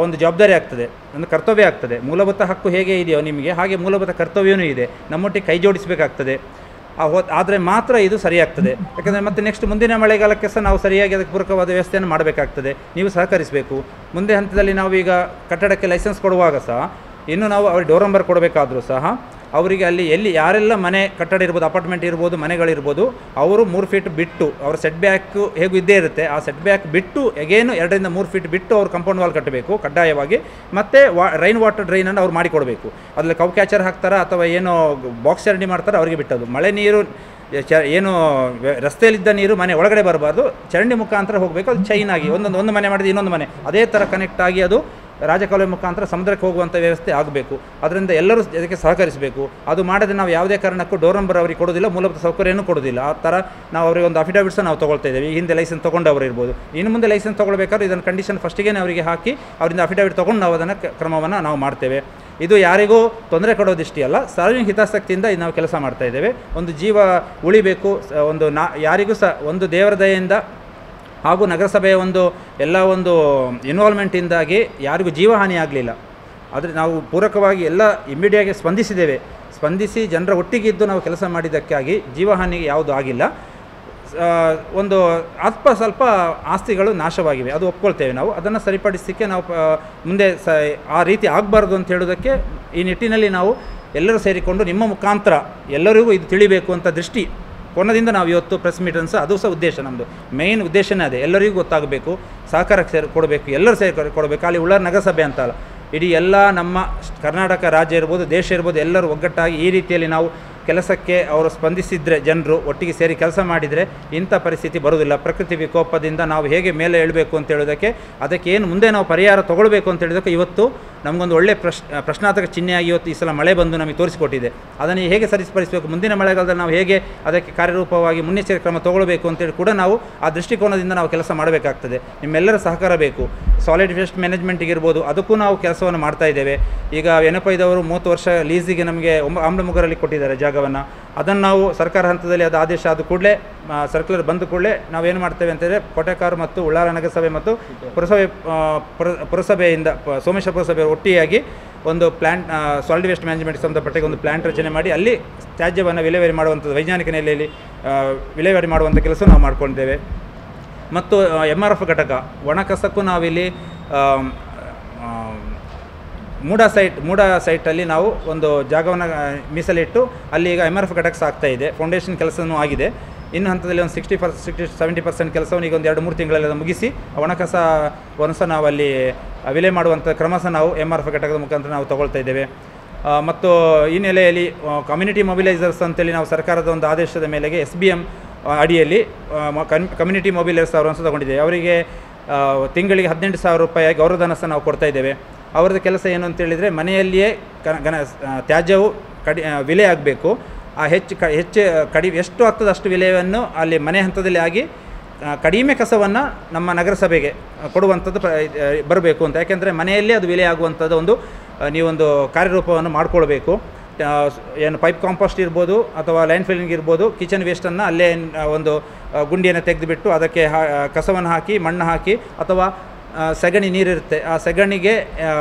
ಒಂದು ಜವಾಬ್ದಾರಿ ಆಗ್ತದೆ, ಒಂದು ಕರ್ತವ್ಯ ಆಗ್ತದೆ. ಮೂಲಭೂತ ಹಕ್ಕು ಹೇಗೆ ಇದೆಯೋ ನಿಮಗೆ, ಹಾಗೆ ಮೂಲಭೂತ ಕರ್ತವ್ಯವೂ ಇದೆ. ನಮ್ಮೊಟ್ಟಿಗೆ ಕೈ ಜೋಡಿಸಬೇಕಾಗ್ತದೆ. ಆದರೆ ಮಾತ್ರ ಇದು ಸರಿಯಾಗ್ತದೆ. ಯಾಕಂದರೆ ಮತ್ತೆ ನೆಕ್ಸ್ಟ್ ಮುಂದಿನ ಮಳೆಗಾಲಕ್ಕೆ ಸಹ ನಾವು ಸರಿಯಾಗಿ ಅದಕ್ಕೆ ಪೂರಕವಾದ ವ್ಯವಸ್ಥೆಯನ್ನು ಮಾಡಬೇಕಾಗ್ತದೆ. ನೀವು ಸಹಕರಿಸಬೇಕು. ಮುಂದೆ ಹಂತದಲ್ಲಿ ನಾವು ಈಗ ಕಟ್ಟಡಕ್ಕೆ ಲೈಸೆನ್ಸ್ ಕೊಡುವಾಗ ಸಹ ಇನ್ನು ನಾವು ಅವ್ರಿಗೆ ಡೋರ್ ನಂಬರ್ ಕೊಡಬೇಕಾದ್ರೂ ಸಹ ಅವರಿಗೆ ಅಲ್ಲಿ ಎಲ್ಲಿ ಯಾರೆಲ್ಲ ಮನೆ ಕಟ್ಟಡ ಇರ್ಬೋದು, ಅಪಾರ್ಟ್ಮೆಂಟ್ ಇರ್ಬೋದು, ಮನೆಗಳಿರ್ಬೋದು, ಅವರು 3 ಫೀಟ್ ಬಿಟ್ಟು ಅವರ ಸೆಟ್ ಬ್ಯಾಕು ಹೇಗೂ ಇದ್ದೇ ಇರುತ್ತೆ, ಆ ಸೆಟ್ ಬ್ಯಾಕ್ ಬಿಟ್ಟು ಎಗೇನು 2 ರಿಂದ 3 ಫೀಟ್ ಬಿಟ್ಟು ಅವರು ಕಾಂಪೌಂಡ್ ವಾಲ್ ಕಟ್ಟಬೇಕು ಕಡ್ಡಾಯವಾಗಿ. ಮತ್ತು ರೈನ್ ವಾಟರ್ ಡ್ರೈನನ್ನು ಅವ್ರು ಮಾಡಿಕೊಡಬೇಕು. ಅದರಲ್ಲಿ ಕೌ ಕ್ಯಾಚರ್ ಹಾಕ್ತಾರೆ ಅಥವಾ ಏನೋ ಬಾಕ್ಸ್ ಚರಂಡಿ ಮಾಡ್ತಾರೆ, ಅವರಿಗೆ ಬಿಟ್ಟದ್ದು. ಮಳೆ ನೀರು ಏನು ರಸ್ತೆಯಲ್ಲಿದ್ದ ನೀರು ಮನೆ ಒಳಗಡೆ ಬರಬಾರ್ದು, ಚರಂಡಿ ಮುಖಾಂತರ ಹೋಗಬೇಕು. ಅದು ಚೈನ್ ಆಗಿ ಒಂದು ಮನೆ ಮಾಡಿದ್ರೆ ಇನ್ನೊಂದು ಮನೆ ಅದೇ ಥರ ಕನೆಕ್ಟ್ ಆಗಿ ಅದು ರಾಜಕಾಲುವೆ ಮುಖಾಂತರ ಸಮುದ್ರಕ್ಕೆ ಹೋಗುವಂಥ ವ್ಯವಸ್ಥೆ ಆಗಬೇಕು. ಅದರಿಂದ ಎಲ್ಲರೂ ಅದಕ್ಕೆ ಸಹಕರಿಸಬೇಕು. ಅದು ಮಾಡದೆ ನಾವು ಯಾವುದೇ ಕಾರಣಕ್ಕೂ ಡೋರ್ ನಂಬರ್ ಅವರಿಗೆ ಕೊಡೋದಿಲ್ಲ, ಮೂಲಭೂತ ಸೌಕರ್ಯನೂ ಕೊಡೋದಿಲ್ಲ. ಆ ಥರ ನಾವು ಅವರಿಗೆ ಒಂದು ಅಫಿಡವಿಟ್ಸ್ ನಾವು ತೊಗೊಳ್ತಾ ಇದ್ದೇವೆ. ಈ ಹಿಂದೆ ಲೈಸೆನ್ಸ್ ತೊಗೊಂಡವರು ಇರ್ಬೋದು, ಇನ್ನು ಮುಂದೆ ಲೈಸೆನ್ಸ್ ತೊಗೊಳ್ಬೇಕಾದ್ರೆ ಇದನ್ನು ಕಂಡೀಷನ್ ಫಸ್ಟಿಗೆ ಅವರಿಗೆ ಹಾಕಿ ಅವರಿಂದ ಅಫಿಡವಿಟ್ ತೊಗೊಂಡು ನಾವು ಅದನ್ನು ಕ್ರಮವನ್ನು ನಾವು ಮಾಡ್ತೇವೆ. ಇದು ಯಾರಿಗೂ ತೊಂದರೆ ಕೊಡೋದಿಷ್ಟೇ ಅಲ್ಲ, ಸಾರ್ವಜನಿಕ ಹಿತಾಸಕ್ತಿಯಿಂದ ನಾವು ಕೆಲಸ ಮಾಡ್ತಾ ಇದ್ದೇವೆ. ಒಂದು ಜೀವ ಉಳಿಬೇಕು, ಯಾರಿಗೂ ಸಹ ಒಂದು ದೇವರ ದಯೆಯಿಂದ ಹಾಗೂ ನಗರಸಭೆಯ ಎಲ್ಲ ಇನ್ವಾಲ್ವ್ಮೆಂಟಿಂದಾಗಿ ಯಾರಿಗೂ ಜೀವಹಾನಿ ಆಗಲಿಲ್ಲ. ಆದರೆ ನಾವು ಪೂರಕವಾಗಿ ಎಲ್ಲ ಇಮ್ಮಿಡಿಯಾಗಿ ಸ್ಪಂದಿಸಿ ಜನರ ಒಟ್ಟಿಗಿದ್ದು ನಾವು ಕೆಲಸ ಮಾಡಿದ್ದಕ್ಕಾಗಿ ಜೀವಹಾನಿ ಯಾವುದೂ ಆಗಿಲ್ಲ. ಸ್ವಲ್ಪ ಆಸ್ತಿಗಳು ನಾಶವಾಗಿವೆ, ಅದು ಒಪ್ಕೊಳ್ತೇವೆ ನಾವು. ಅದನ್ನು ಸರಿಪಡಿಸಲಿಕ್ಕೆ ನಾವು ಮುಂದೆ ಆ ರೀತಿ ಆಗಬಾರ್ದು ಅಂತ ಹೇಳೋದಕ್ಕೆ ಈ ನಿಟ್ಟಿನಲ್ಲಿ ನಾವು ಎಲ್ಲರೂ ಸೇರಿಕೊಂಡು ನಿಮ್ಮ ಮುಖಾಂತರ ಎಲ್ಲರಿಗೂ ಇದು ತಿಳಿಬೇಕು ಅಂತ ದೃಷ್ಟಿ ಕೋನದಿಂದ ನಾವು ಇವತ್ತು ಪ್ರೆಸ್ ಮೀಟನ್ಸ್, ಅದು ಸಹ ಉದ್ದೇಶ, ನಮ್ಮದು ಮೇಯ್ನ್ ಉದ್ದೇಶನೇ ಅದೇ. ಎಲ್ಲರಿಗೂ ಗೊತ್ತಾಗಬೇಕು, ಸಹಕಾರ ಕೊಡಬೇಕು, ಎಲ್ಲರೂ ಸೇರಿ ಕೊಡಬೇಕು. ಅಲ್ಲಿ ಉಳ್ಳಾರ ನಗರಸಭೆ ಅಂತ ಅಲ್ಲ, ಇಡೀ ಎಲ್ಲ ನಮ್ಮ ಕರ್ನಾಟಕ ರಾಜ್ಯ ಇರ್ಬೋದು, ದೇಶ ಇರ್ಬೋದು, ಎಲ್ಲರೂ ಒಗ್ಗಟ್ಟಾಗಿ ಈ ರೀತಿಯಲ್ಲಿ ನಾವು ಕೆಲಸಕ್ಕೆ ಅವರು ಸ್ಪಂದಿಸಿದರೆ, ಜನರು ಒಟ್ಟಿಗೆ ಸೇರಿ ಕೆಲಸ ಮಾಡಿದರೆ ಇಂಥ ಪರಿಸ್ಥಿತಿ ಬರೋದಿಲ್ಲ. ಪ್ರಕೃತಿ ವಿಕೋಪದಿಂದ ನಾವು ಹೇಗೆ ಮೇಲೆ ಏಳಬೇಕು ಅಂತ ಹೇಳೋದಕ್ಕೆ, ಅದಕ್ಕೆ ಏನು ಮುಂದೆ ನಾವು ಪರಿಹಾರ ತೊಗೊಳ್ಬೇಕು ಅಂತ ಹೇಳೋದಕ್ಕೆ ಇವತ್ತು ನಮಗೊಂದು ಒಳ್ಳೆಯ ಪ್ರಶ್ನಾರ್ಥಕ ಚಿಹ್ನೆಯಾಗಿ ಇವತ್ತು ಈ ಸಲ ಮಳೆ ಬಂದು ನಮಗೆ ತೋರಿಸಿಕೊಟ್ಟಿದೆ. ಅದನ್ನು ಹೇಗೆ ಸರಿಪಡಿಸಬೇಕು, ಮುಂದಿನ ಮಳೆಗಾಲದಲ್ಲಿ ನಾವು ಹೇಗೆ ಅದಕ್ಕೆ ಕಾರ್ಯರೂಪವಾಗಿ ಮುನ್ನೆಚ್ಚರಿಕೆ ಕ್ರಮ ತೊಗೊಳ್ಬೇಕು ಅಂತೇಳಿ ಕೂಡ ನಾವು ಆ ದೃಷ್ಟಿಕೋನದಿಂದ ನಾವು ಕೆಲಸ ಮಾಡಬೇಕಾಗ್ತದೆ. ನಿಮ್ಮೆಲ್ಲರ ಸಹಕಾರ ಬೇಕು. ಸಾಲಿಡ್ ವೇಸ್ಟ್ ಮ್ಯಾನೇಜ್ಮೆಂಟಿಗೆ ಇರ್ಬೋದು, ಅದಕ್ಕೂ ನಾವು ಕೆಲಸವನ್ನು ಮಾಡ್ತಾ ಇದ್ದೇವೆ. ಈಗ ಎನಪೈದವರು 30 ವರ್ಷ ಲೀಸಿಗೆ ನಮಗೆ ಆಮ್ಲಮುಗರಲ್ಲಿ ಕೊಟ್ಟಿದ್ದಾರೆ ಜಾಗವನ್ನು. ಅದನ್ನು ನಾವು ಸರ್ಕಾರ ಹಂತದಲ್ಲಿ ಅದು ಆದೇಶ ಆದ ಕೂಡಲೇ, ಸರ್ಕ್ಯುಲರ್ ಬಂದ ಕೂಡಲೇ ನಾವೇನು ಮಾಡ್ತೇವೆ ಅಂತಂದರೆ, ಕೋಟೆಕಾರು ಮತ್ತು ಉಳ್ಳಾಲ ನಗರಸಭೆ ಮತ್ತು ಪುರಸಭೆಯಿಂದ ಸೋಮೇಶ್ವರ ಪುರಸಭೆ ಒಟ್ಟಿಯಾಗಿ ಒಂದು ಪ್ಲ್ಯಾಂಟ್, ಸಾಲಿಡ್ ವೇಸ್ಟ್ ಮ್ಯಾನೇಜ್ಮೆಂಟ್ಗೆ ಸಂಬಂಧಪಟ್ಟ ಒಂದು ಪ್ಲ್ಯಾಂಟ್ ರಚನೆ ಮಾಡಿ ಅಲ್ಲಿ ತ್ಯಾಜ್ಯವನ್ನು ವಿಲೇವಾರಿ ಮಾಡುವಂಥದ್ದು, ವೈಜ್ಞಾನಿಕ ನೆಲೆಯಲ್ಲಿ ವಿಲೇವಾರಿ ಮಾಡುವಂಥ ಕೆಲಸ ನಾವು ಮಾಡ್ಕೊಂಡಿದ್ದೇವೆ. ಮತ್ತು MRF ಘಟಕ ಒಣಕಸಕ್ಕೂ ನಾವಿಲ್ಲಿ ಮೂಡ ಸೈಟಲ್ಲಿ ನಾವು ಒಂದು ಜಾಗವನ್ನು ಮೀಸಲಿಟ್ಟು ಅಲ್ಲಿ ಈಗ MRF ಘಟಕ ಸಾಗ್ತಾ ಇದೆ. ಫೌಂಡೇಶನ್ ಕೆಲಸವೂ ಆಗಿದೆ. ಇನ್ನು ಹಂತದಲ್ಲಿ ಒಂದು 60-70% ಕೆಲಸವನ್ನು ಈಗ ಒಂದು 2-3 ತಿಂಗಳೆಲ್ಲ ಮುಗಿಸಿ ಒಣಕಸವನ್ನು ಸಹ ನಾವು ಅಲ್ಲಿ ವಿಲೆ ಮಾಡುವಂಥ ಕ್ರಮ ಸಹ ನಾವು MRF ಘಟಕದ ಮುಖಾಂತರ ನಾವು ತಗೊಳ್ತಾ ಇದ್ದೇವೆ. ಮತ್ತು ಈ ನೆಲೆಯಲ್ಲಿ ಕಮ್ಯುನಿಟಿ ಮೊಬಿಲೈಸರ್ಸ್ ಅಂತೇಳಿ ನಾವು ಸರ್ಕಾರದ ಒಂದು ಆದೇಶದ ಮೇಲೆಗೆ SBM ಅಡಿಯಲ್ಲಿ ಕಮ್ಯುನಿಟಿ ಮೊಬಿಲೈಸರ್ಸ್ ಅವರನ್ನು ಸಹ ತಗೊಂಡಿದ್ದೇವೆ. ಅವರಿಗೆ ತಿಂಗಳಿಗೆ 18,000 ರೂಪಾಯಿ ಗೌರವಧನ ಸಹ ನಾವು ಕೊಡ್ತಾ ಇದ್ದೇವೆ. ಅವರದ್ದು ಕೆಲಸ ಏನು ಅಂತೇಳಿದರೆ, ಮನೆಯಲ್ಲಿಯೇ ತ್ಯಾಜ್ಯವು ವಿಲೆ ಆಗಬೇಕು. ಆ ಎಷ್ಟು ಆಗ್ತದೆ ಅಷ್ಟು ವಿಲೆಯನ್ನು ಅಲ್ಲಿ ಮನೆ ಹಂತದಲ್ಲಿ ಆಗಿ ಕಡಿಮೆ ಕಸವನ್ನು ನಮ್ಮ ನಗರಸಭೆಗೆ ಕೊಡುವಂಥದ್ದು ಬರಬೇಕು ಅಂತ. ಯಾಕೆಂದರೆ ಮನೆಯಲ್ಲೇ ಅದು ವಿಲೆ ಆಗುವಂಥದ್ದು ನೀವೊಂದು ಕಾರ್ಯರೂಪವನ್ನು ಮಾಡಿಕೊಳ್ಬೇಕು. ಏನು ಪೈಪ್ ಕಾಂಪೋಸ್ಟ್ ಇರ್ಬೋದು ಅಥವಾ ಲೈನ್ ಫಿಲ್ಲಿಂಗ್ ಇರ್ಬೋದು, ಕಿಚನ್ ವೇಸ್ಟನ್ನು ಅಲ್ಲೇ ಒಂದು ಗುಂಡಿಯನ್ನು ತೆಗೆದುಬಿಟ್ಟು ಅದಕ್ಕೆ ಕಸವನ್ನು ಹಾಕಿ, ಮಣ್ಣು ಹಾಕಿ, ಅಥವಾ ಸಗಣಿ ನೀರಿರುತ್ತೆ, ಆ ಸಗಣಿಗೆ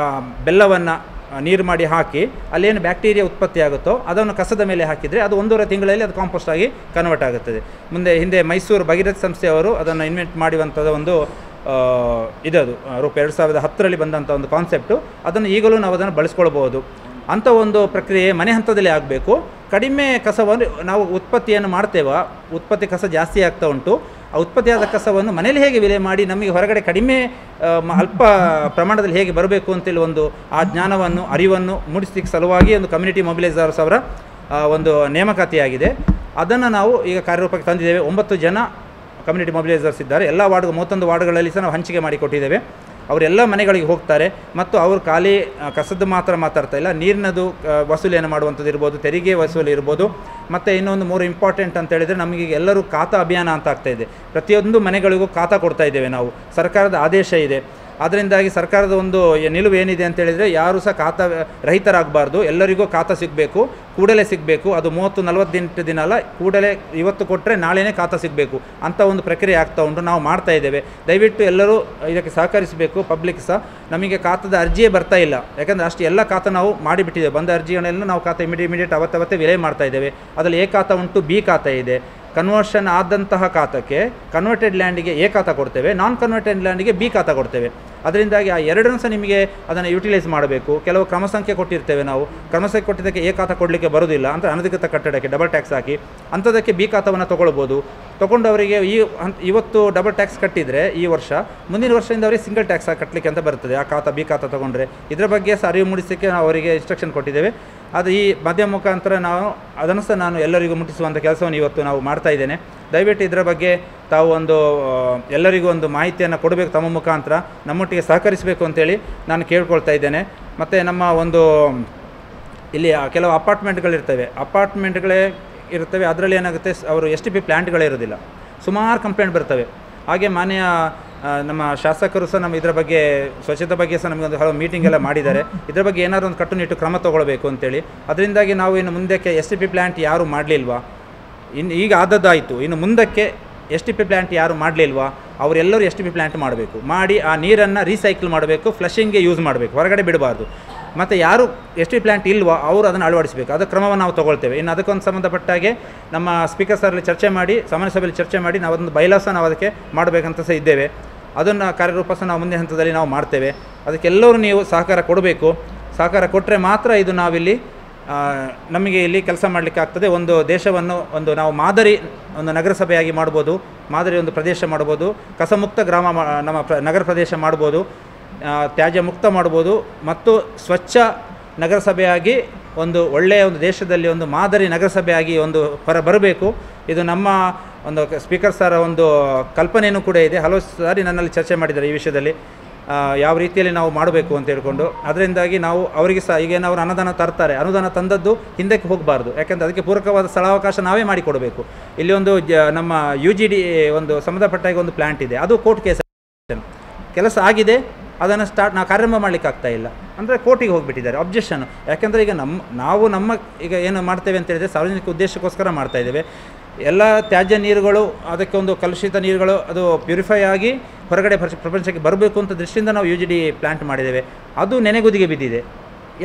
ಬೆಲ್ಲವನ್ನು ನೀರು ಮಾಡಿ ಹಾಕಿ ಅಲ್ಲೇನು ಬ್ಯಾಕ್ಟೀರಿಯಾ ಉತ್ಪತ್ತಿ ಆಗುತ್ತೋ ಅದನ್ನು ಕಸದ ಮೇಲೆ ಹಾಕಿದರೆ ಅದು 1.5 ತಿಂಗಳಲ್ಲಿ ಅದು ಕಾಂಪೋಸ್ಟ್ ಆಗಿ ಕನ್ವರ್ಟ್ ಆಗುತ್ತದೆ. ಹಿಂದೆ ಮೈಸೂರು ಭಗೀರಥ ಸಂಸ್ಥೆಯವರು ಅದನ್ನು ಇನ್ವೆಂಟ್ ಮಾಡುವಂಥದ್ದು ಒಂದು ಇದದು ರೂಪ 2010ರಲ್ಲಿ ಬಂದಂಥ ಒಂದು ಕಾನ್ಸೆಪ್ಟು. ಅದನ್ನು ಈಗಲೂ ನಾವು ಅದನ್ನು ಬಳಸ್ಕೊಳ್ಬೋದು. ಅಂಥ ಒಂದು ಪ್ರಕ್ರಿಯೆ ಮನೆ ಹಂತದಲ್ಲಿ ಆಗಬೇಕು. ಕಡಿಮೆ ಕಸವನ್ನು ನಾವು ಉತ್ಪತ್ತಿಯನ್ನು ಮಾಡ್ತೇವೆ, ಉತ್ಪತ್ತಿ ಕಸ ಜಾಸ್ತಿ ಆಗ್ತಾ ಉಂಟು. ಆ ಉತ್ಪತ್ತಿಯಾದ ಕಸವನ್ನು ಮನೇಲಿ ಹೇಗೆ ವಿಲೆ ಮಾಡಿ ನಮಗೆ ಹೊರಗಡೆ ಕಡಿಮೆ ಅಲ್ಪ ಪ್ರಮಾಣದಲ್ಲಿ ಹೇಗೆ ಬರಬೇಕು ಅಂತೇಳಿ ಆ ಜ್ಞಾನವನ್ನು, ಅರಿವನ್ನು ಮೂಡಿಸಲಿಕ್ಕೆ ಸಲುವಾಗಿ ಒಂದು ಕಮ್ಯುನಿಟಿ ಮೊಬಿಲೈಸರ್ಸ್ ಅವರ ಒಂದು ನೇಮಕಾತಿಯಾಗಿದೆ. ಅದನ್ನು ನಾವು ಈಗ ಕಾರ್ಯರೂಪಕ್ಕೆ ತಂದಿದ್ದೇವೆ. 9 ಜನ ಕಮ್ಯುನಿಟಿ ಮೊಬಿಲೈಸರ್ಸ್ ಇದ್ದಾರೆ. ಎಲ್ಲ 31 ವಾರ್ಡ್ಗಳಲ್ಲಿ ಸಹ ನಾವು ಹಂಚಿಕೆ ಮಾಡಿಕೊಟ್ಟಿದ್ದೇವೆ. ಅವರೆಲ್ಲ ಮನೆಗಳಿಗೆ ಹೋಗ್ತಾರೆ ಮತ್ತು ಅವರು ಖಾಲಿ ಕಸದ್ದು ಮಾತ್ರ ಮಾತಾಡ್ತಾ ಇಲ್ಲ, ನೀರಿನದು ವಸೂಲಿಯನ್ನು ಮಾಡುವಂಥದ್ದು ಇರ್ಬೋದು, ತೆರಿಗೆ ವಸೂಲಿ ಇರ್ಬೋದು. ಮತ್ತು ಇನ್ನೊಂದು 3 ಇಂಪಾರ್ಟೆಂಟ್ ಅಂತ ಹೇಳಿದರೆ, ನಮಗೆ ಎಲ್ಲರೂ ಖಾತಾ ಅಭಿಯಾನ ಅಂತ ಆಗ್ತಾಯಿದೆ. ಪ್ರತಿಯೊಂದು ಮನೆಗಳಿಗೂ ಖಾತಾ ಕೊಡ್ತಾ ಇದ್ದೇವೆ ನಾವು. ಸರ್ಕಾರದ ಆದೇಶ ಇದೆ. ಅದರಿಂದಾಗಿ ಸರ್ಕಾರದ ಒಂದು ನಿಲುವು ಏನಿದೆ ಅಂತ ಹೇಳಿದರೆ, ಯಾರೂ ಸಹ ಖಾತಾ ರಹಿತರಾಗಬಾರ್ದು, ಎಲ್ಲರಿಗೂ ಖಾತಾ ಸಿಗಬೇಕು, ಕೂಡಲೇ ಸಿಗಬೇಕು. ಅದು 30-40 ದಿನ ಅಲ್ಲ, ಕೂಡಲೇ ಇವತ್ತು ಕೊಟ್ಟರೆ ನಾಳೆನೇ ಖಾತಾ ಸಿಗಬೇಕು ಅಂತ ಒಂದು ಪ್ರಕ್ರಿಯೆ ಆಗ್ತಾ ಉಂಟು. ನಾವು ಮಾಡ್ತಾ ಇದ್ದೇವೆ. ದಯವಿಟ್ಟು ಎಲ್ಲರೂ ಇದಕ್ಕೆ ಸಹಕರಿಸಬೇಕು, ಪಬ್ಲಿಕ್ ಸಹ. ನಮಗೆ ಖಾತದ ಅರ್ಜಿಯೇ ಬರ್ತಾ ಇಲ್ಲ. ಯಾಕಂದರೆ ಅಷ್ಟು ಎಲ್ಲ ಖಾತೆ ನಾವು ಮಾಡಿಬಿಟ್ಟಿದ್ದೇವೆ. ಬಂದ ಅರ್ಜಿಗಳನ್ನೆಲ್ಲ ನಾವು ಖಾತೆ ಇಮಿಡಿಯೇಟ್ ಅವತ್ತೇ ವಿಲೇ ಮಾಡ್ತಾ ಇದ್ದೇವೆ. ಅದರಲ್ಲಿ ಎ ಖಾತೆ ಉಂಟು, ಬಿ ಖಾತೆ ಇದೆ. ಕನ್ವರ್ಷನ್ ಆದಂತಹ ಖಾತಕ್ಕೆ ಕನ್ವರ್ಟೆಡ್ ಲ್ಯಾಂಡಿಗೆ ಎ ಖಾತೆ ಕೊಡ್ತೇವೆ, ನಾನ್ ಕನ್ವರ್ಟೆಡ್ ಲ್ಯಾಂಡಿಗೆ ಬಿ ಖಾತೆ ಕೊಡ್ತೇವೆ. ಅದರಿಂದಾಗಿ ಆ ಎರಡನ್ನೂ ಸಹ ನಿಮಗೆ ಅದನ್ನು ಯುಟಿಲೈಸ್ ಮಾಡಬೇಕು. ಕೆಲವು ಕ್ರಮ ಸಂಖ್ಯೆ ಕೊಟ್ಟಿರ್ತೇವೆ ನಾವು, ಕ್ರಮ ಸಂಖ್ಯೆ ಕೊಟ್ಟಿದ್ದಕ್ಕೆ ಎ ಖಾತೆ ಕೊಡಲಿಕ್ಕೆ ಬರೋದಿಲ್ಲ ಅಂದರೆ ಅನಧಿಕೃತ ಕಟ್ಟಡಕ್ಕೆ ಡಬಲ್ ಟ್ಯಾಕ್ಸ್ ಹಾಕಿ ಅಂಥದ್ದಕ್ಕೆ ಬಿ ಖಾತವನ್ನು ತೊಗೊಳ್ಬೋದು. ತೊಗೊಂಡು ಅವರಿಗೆ ಇವತ್ತು ಡಬಲ್ ಟ್ಯಾಕ್ಸ್ ಕಟ್ಟಿದರೆ ಈ ವರ್ಷ, ಮುಂದಿನ ವರ್ಷದಿಂದ ಅವರಿಗೆ ಸಿಂಗಲ್ ಟ್ಯಾಕ್ಸ್ ಕಟ್ಟಲಿಕ್ಕೆ ಅಂತ ಬರ್ತದೆ ಆ ಖಾತೆ ಬಿ ಖಾತೆ ತೊಗೊಂಡ್ರೆ. ಇದರ ಬಗ್ಗೆ ಸಹ ಅರಿವು ಮೂಡಿಸಲಿಕ್ಕೆ ನಾವು ಅವರಿಗೆ ಇನ್ಸ್ಟ್ರಕ್ಷನ್ ಕೊಟ್ಟಿದ್ದೇವೆ. ಅದು ಈ ಮಾಧ್ಯಮ ಮುಖಾಂತರ ಅದನ್ನು ಸಹ ನಾನು ಎಲ್ಲರಿಗೂ ಮುಟ್ಟಿಸುವಂಥ ಕೆಲಸವನ್ನು ಇವತ್ತು ನಾವು ಮಾಡ್ತಾ ಇದ್ದೇನೆ. ದಯವಿಟ್ಟು ಇದರ ಬಗ್ಗೆ ತಾವು ಎಲ್ಲರಿಗೂ ಒಂದು ಮಾಹಿತಿಯನ್ನು ಕೊಡಬೇಕು, ತಮ್ಮ ಮುಖಾಂತರ ನಮ್ಮೊಟ್ಟಿಗೆ ಸಹಕರಿಸಬೇಕು ಅಂತೇಳಿ ನಾನು ಕೇಳ್ಕೊಳ್ತಾ ಇದ್ದೇನೆ. ಮತ್ತು ನಮ್ಮ ಇಲ್ಲಿ ಕೆಲವು ಅಪಾರ್ಟ್ಮೆಂಟ್ಗಳೇ ಇರ್ತವೆ. ಅದರಲ್ಲಿ ಏನಾಗುತ್ತೆ, ಅವರು STP ಪ್ಲ್ಯಾಂಟ್ಗಳೇ ಇರೋದಿಲ್ಲ, ಸುಮಾರು ಕಂಪ್ಲೇಂಟ್ ಬರ್ತವೆ. ಹಾಗೆ ಮಾನ್ಯ ನಮ್ಮ ಶಾಸಕರು ಸಹ ಇದರ ಬಗ್ಗೆ ಸ್ವಚ್ಛತೆ ಬಗ್ಗೆ ಸಹ ನಮಗೊಂದು ಹಲವು ಮೀಟಿಂಗ್ ಎಲ್ಲ ಮಾಡಿದ್ದಾರೆ. ಇದರ ಬಗ್ಗೆ ಏನಾದರೂ ಒಂದು ಕಟ್ಟುನಿಟ್ಟು ಕ್ರಮ ತೊಗೊಳ್ಬೇಕು ಅಂತೇಳಿ. ಅದರಿಂದಾಗಿ ನಾವು ಇನ್ನು ಮುಂದಕ್ಕೆ STP ಪ್ಲ್ಯಾಂಟ್ ಯಾರು ಮಾಡಲಿಲ್ವಾ, ಈಗ ಆದದ್ದಾಯಿತು, ಇನ್ನು ಮುಂದಕ್ಕೆ STP ಪ್ಲ್ಯಾಂಟ್ ಯಾರು ಮಾಡಲಿಲ್ವಾ ಅವರೆಲ್ಲರೂ STP ಪ್ಲ್ಯಾಂಟ್ ಮಾಡಿ ಆ ನೀರನ್ನು ರೀಸೈಕಲ್ ಮಾಡಬೇಕು, ಫ್ಲಶಿಂಗ್ಗೆ ಯೂಸ್ ಮಾಡಬೇಕು, ಹೊರಗಡೆ ಬಿಡಬಾರ್ದು. ಮತ್ತು ಯಾರು STP ಪ್ಲ್ಯಾಂಟ್ ಇಲ್ವೋ ಅವರು ಅದನ್ನು ಅಳವಡಿಸಬೇಕು. ಅದರ ಕ್ರಮವನ್ನು ನಾವು ತೊಗೊಳ್ತೇವೆ. ಇನ್ನು ಅದಕ್ಕೊಂದು ಸಂಬಂಧಪಟ್ಟಾಗೆ ನಮ್ಮ ಸ್ಪೀಕರ್ ಸರಲ್ಲಿ ಚರ್ಚೆ ಮಾಡಿ, ಸಾಮಾನ್ಯ ಸಭೆಯಲ್ಲಿ ಚರ್ಚೆ ಮಾಡಿ ನಾವು ಅದೊಂದು ಬೈಲಾಸ ನಾವು ಅದಕ್ಕೆ ಮಾಡಬೇಕಂತ ಸಹ ಇದ್ದೇವೆ. ಅದನ್ನು ಕಾರ್ಯರೂಪ ಸಹ ನಾವು ಮುಂದಿನ ಹಂತದಲ್ಲಿ ನಾವು ಮಾಡ್ತೇವೆ. ಅದಕ್ಕೆಲ್ಲರೂ ನೀವು ಸಹಕಾರ ಕೊಡಬೇಕು. ಸಹಕಾರ ಕೊಟ್ಟರೆ ಮಾತ್ರ ಇದು ನಾವಿಲ್ಲಿ ನಮಗೆ ಇಲ್ಲಿ ಕೆಲಸ ಮಾಡಲಿಕ್ಕೆ ಆಗ್ತದೆ. ಒಂದು ದೇಶವನ್ನು ನಾವು ಮಾದರಿ ನಗರಸಭೆಯಾಗಿ ಮಾಡ್ಬೋದು, ಮಾದರಿ ಒಂದು ಪ್ರದೇಶ ಮಾಡ್ಬೋದು, ಕಸಮುಕ್ತ ಗ್ರಾಮ ನಮ್ಮ ನಗರ ಪ್ರದೇಶ ಮಾಡ್ಬೋದು, ತ್ಯಾಜ್ಯ ಮುಕ್ತ ಮಾಡ್ಬೋದು, ಮತ್ತು ಸ್ವಚ್ಛ ನಗರಸಭೆಯಾಗಿ ಒಳ್ಳೆಯ ದೇಶದಲ್ಲಿ ಮಾದರಿ ನಗರಸಭೆಯಾಗಿ ಹೊರ ಬರಬೇಕು. ಇದು ನಮ್ಮ ಸ್ಪೀಕರ್ ಸರ್ ಕಲ್ಪನೆಯೂ ಕೂಡ ಇದೆ. ಹಲವು ಸಾರಿ ನನ್ನಲ್ಲಿ ಚರ್ಚೆ ಮಾಡಿದ್ದಾರೆ ಈ ವಿಷಯದಲ್ಲಿ, ಯಾವ ರೀತಿಯಲ್ಲಿ ನಾವು ಮಾಡಬೇಕು ಅಂತ ಹೇಳ್ಕೊಂಡು. ಅದರಿಂದಾಗಿ ನಾವು ಅವರಿಗೆ ಸಹ ಈಗ ಅವರು ಅನುದಾನ ತರ್ತಾರೆ, ಅನುದಾನ ತಂದದ್ದು ಹಿಂದಕ್ಕೆ ಹೋಗಬಾರ್ದು. ಯಾಕೆಂದರೆ ಅದಕ್ಕೆ ಪೂರಕವಾದ ಸ್ಥಳಾವಕಾಶ ನಾವೇ ಮಾಡಿಕೊಡಬೇಕು. ಇಲ್ಲಿ ನಮ್ಮ UGD ಸಂಬಂಧಪಟ್ಟಾಗಿ ಪ್ಲ್ಯಾಂಟ್ ಇದೆ, ಅದು ಕೋರ್ಟ್ ಕೇಸ್ ಕೆಲಸ ಆಗಿದೆ, ಅದನ್ನು ನಾವು ಕಾರ್ಯಾರಂಭ ಮಾಡಲಿಕ್ಕೆ ಆಗ್ತಾ ಇಲ್ಲ ಅಂದರೆ ಕೋರ್ಟಿಗೆ ಹೋಗಿಬಿಟ್ಟಿದ್ದಾರೆ, ಅಬ್ಜೆಕ್ಷನ್. ಯಾಕೆಂದರೆ ಈಗ ನಮ್ಮ ಈಗ ಏನು ಮಾಡ್ತೇವೆ ಅಂತ ಹೇಳಿದರೆ ಸಾರ್ವಜನಿಕ ಉದ್ದೇಶಕ್ಕೋಸ್ಕರ ಮಾಡ್ತಾ ಇದ್ದೇವೆ. ಎಲ್ಲ ತ್ಯಾಜ್ಯ ನೀರುಗಳು, ಅದಕ್ಕೆ ಕಲುಷಿತ ನೀರುಗಳು ಅದು ಪ್ಯೂರಿಫೈ ಆಗಿ ಹೊರಗಡೆ ಪ್ರಪಂಚಕ್ಕೆ ಬರಬೇಕು ಅಂತ ದೃಷ್ಟಿಯಿಂದ ನಾವು UGD ಪ್ಲ್ಯಾಂಟ್ ಮಾಡಿದ್ದೇವೆ. ಅದು ನೆನೆಗುದಿಗೆ ಬಿದ್ದಿದೆ.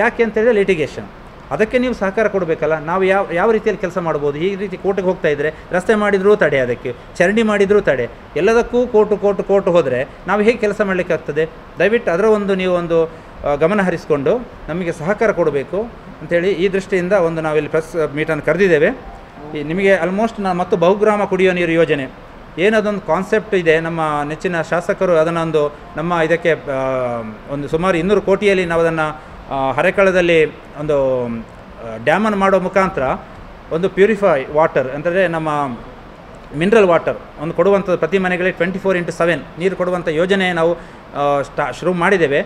ಯಾಕೆ ಅಂತ ಹೇಳಿದರೆ ಲಿಟಿಗೇಷನ್. ಅದಕ್ಕೆ ನೀವು ಸಹಕಾರ ಕೊಡಬೇಕಲ್ಲ. ನಾವು ಯಾವ ರೀತಿಯಲ್ಲಿ ಕೆಲಸ ಮಾಡ್ಬೋದು. ಈ ರೀತಿ ಕೋರ್ಟಿಗೆ ಹೋಗ್ತಾ ಇದ್ದರೆ ರಸ್ತೆ ಮಾಡಿದರೂ ತಡೆ, ಅದಕ್ಕೆ ಚರಂಡಿ ಮಾಡಿದರೂ ತಡೆ, ಎಲ್ಲದಕ್ಕೂ ಕೋರ್ಟು ಹೋದರೆ ನಾವು ಹೇಗೆ ಕೆಲಸ ಮಾಡಲಿಕ್ಕೆ ಆಗ್ತದೆ. ದಯವಿಟ್ಟು ಅದರ ನೀವು ಗಮನ ಹರಿಸಿಕೊಂಡು ನಮಗೆ ಸಹಕಾರ ಕೊಡಬೇಕು ಅಂಥೇಳಿ ಈ ದೃಷ್ಟಿಯಿಂದ ನಾವಿಲ್ಲಿ ಪ್ರೆಸ್ ಮೀಟನ್ನು ಕರೆದಿದ್ದೇವೆ. ನಿಮಗೆ ಆಲ್ಮೋಸ್ಟ್ ಮತ್ತು ಬಹುಗ್ರಾಮ ಕುಡಿಯುವ ನೀರು ಯೋಜನೆ ಏನದೊಂದು ಕಾನ್ಸೆಪ್ಟ್ ಇದೆ. ನಮ್ಮ ನೆಚ್ಚಿನ ಶಾಸಕರು ಅದನ್ನು ನಮ್ಮ ಇದಕ್ಕೆ ಸುಮಾರು 200 ಕೋಟಿಯಲ್ಲಿ ನಾವು ಅದನ್ನು ಹರೆಕಳದಲ್ಲಿ ಡ್ಯಾಮನ್ನು ಮಾಡೋ ಮುಖಾಂತರ ಪ್ಯೂರಿಫೈ ವಾಟರ್ ಅಂದರೆ ನಮ್ಮ ಮಿನರಲ್ ವಾಟರ್ ಕೊಡುವಂಥದ್ದು ಪ್ರತಿ ಮನೆಗಳಿಗೆ 24x7 ನೀರು ಕೊಡುವಂಥ ಯೋಜನೆ ನಾವು ಶುರು ಮಾಡಿದ್ದೇವೆ.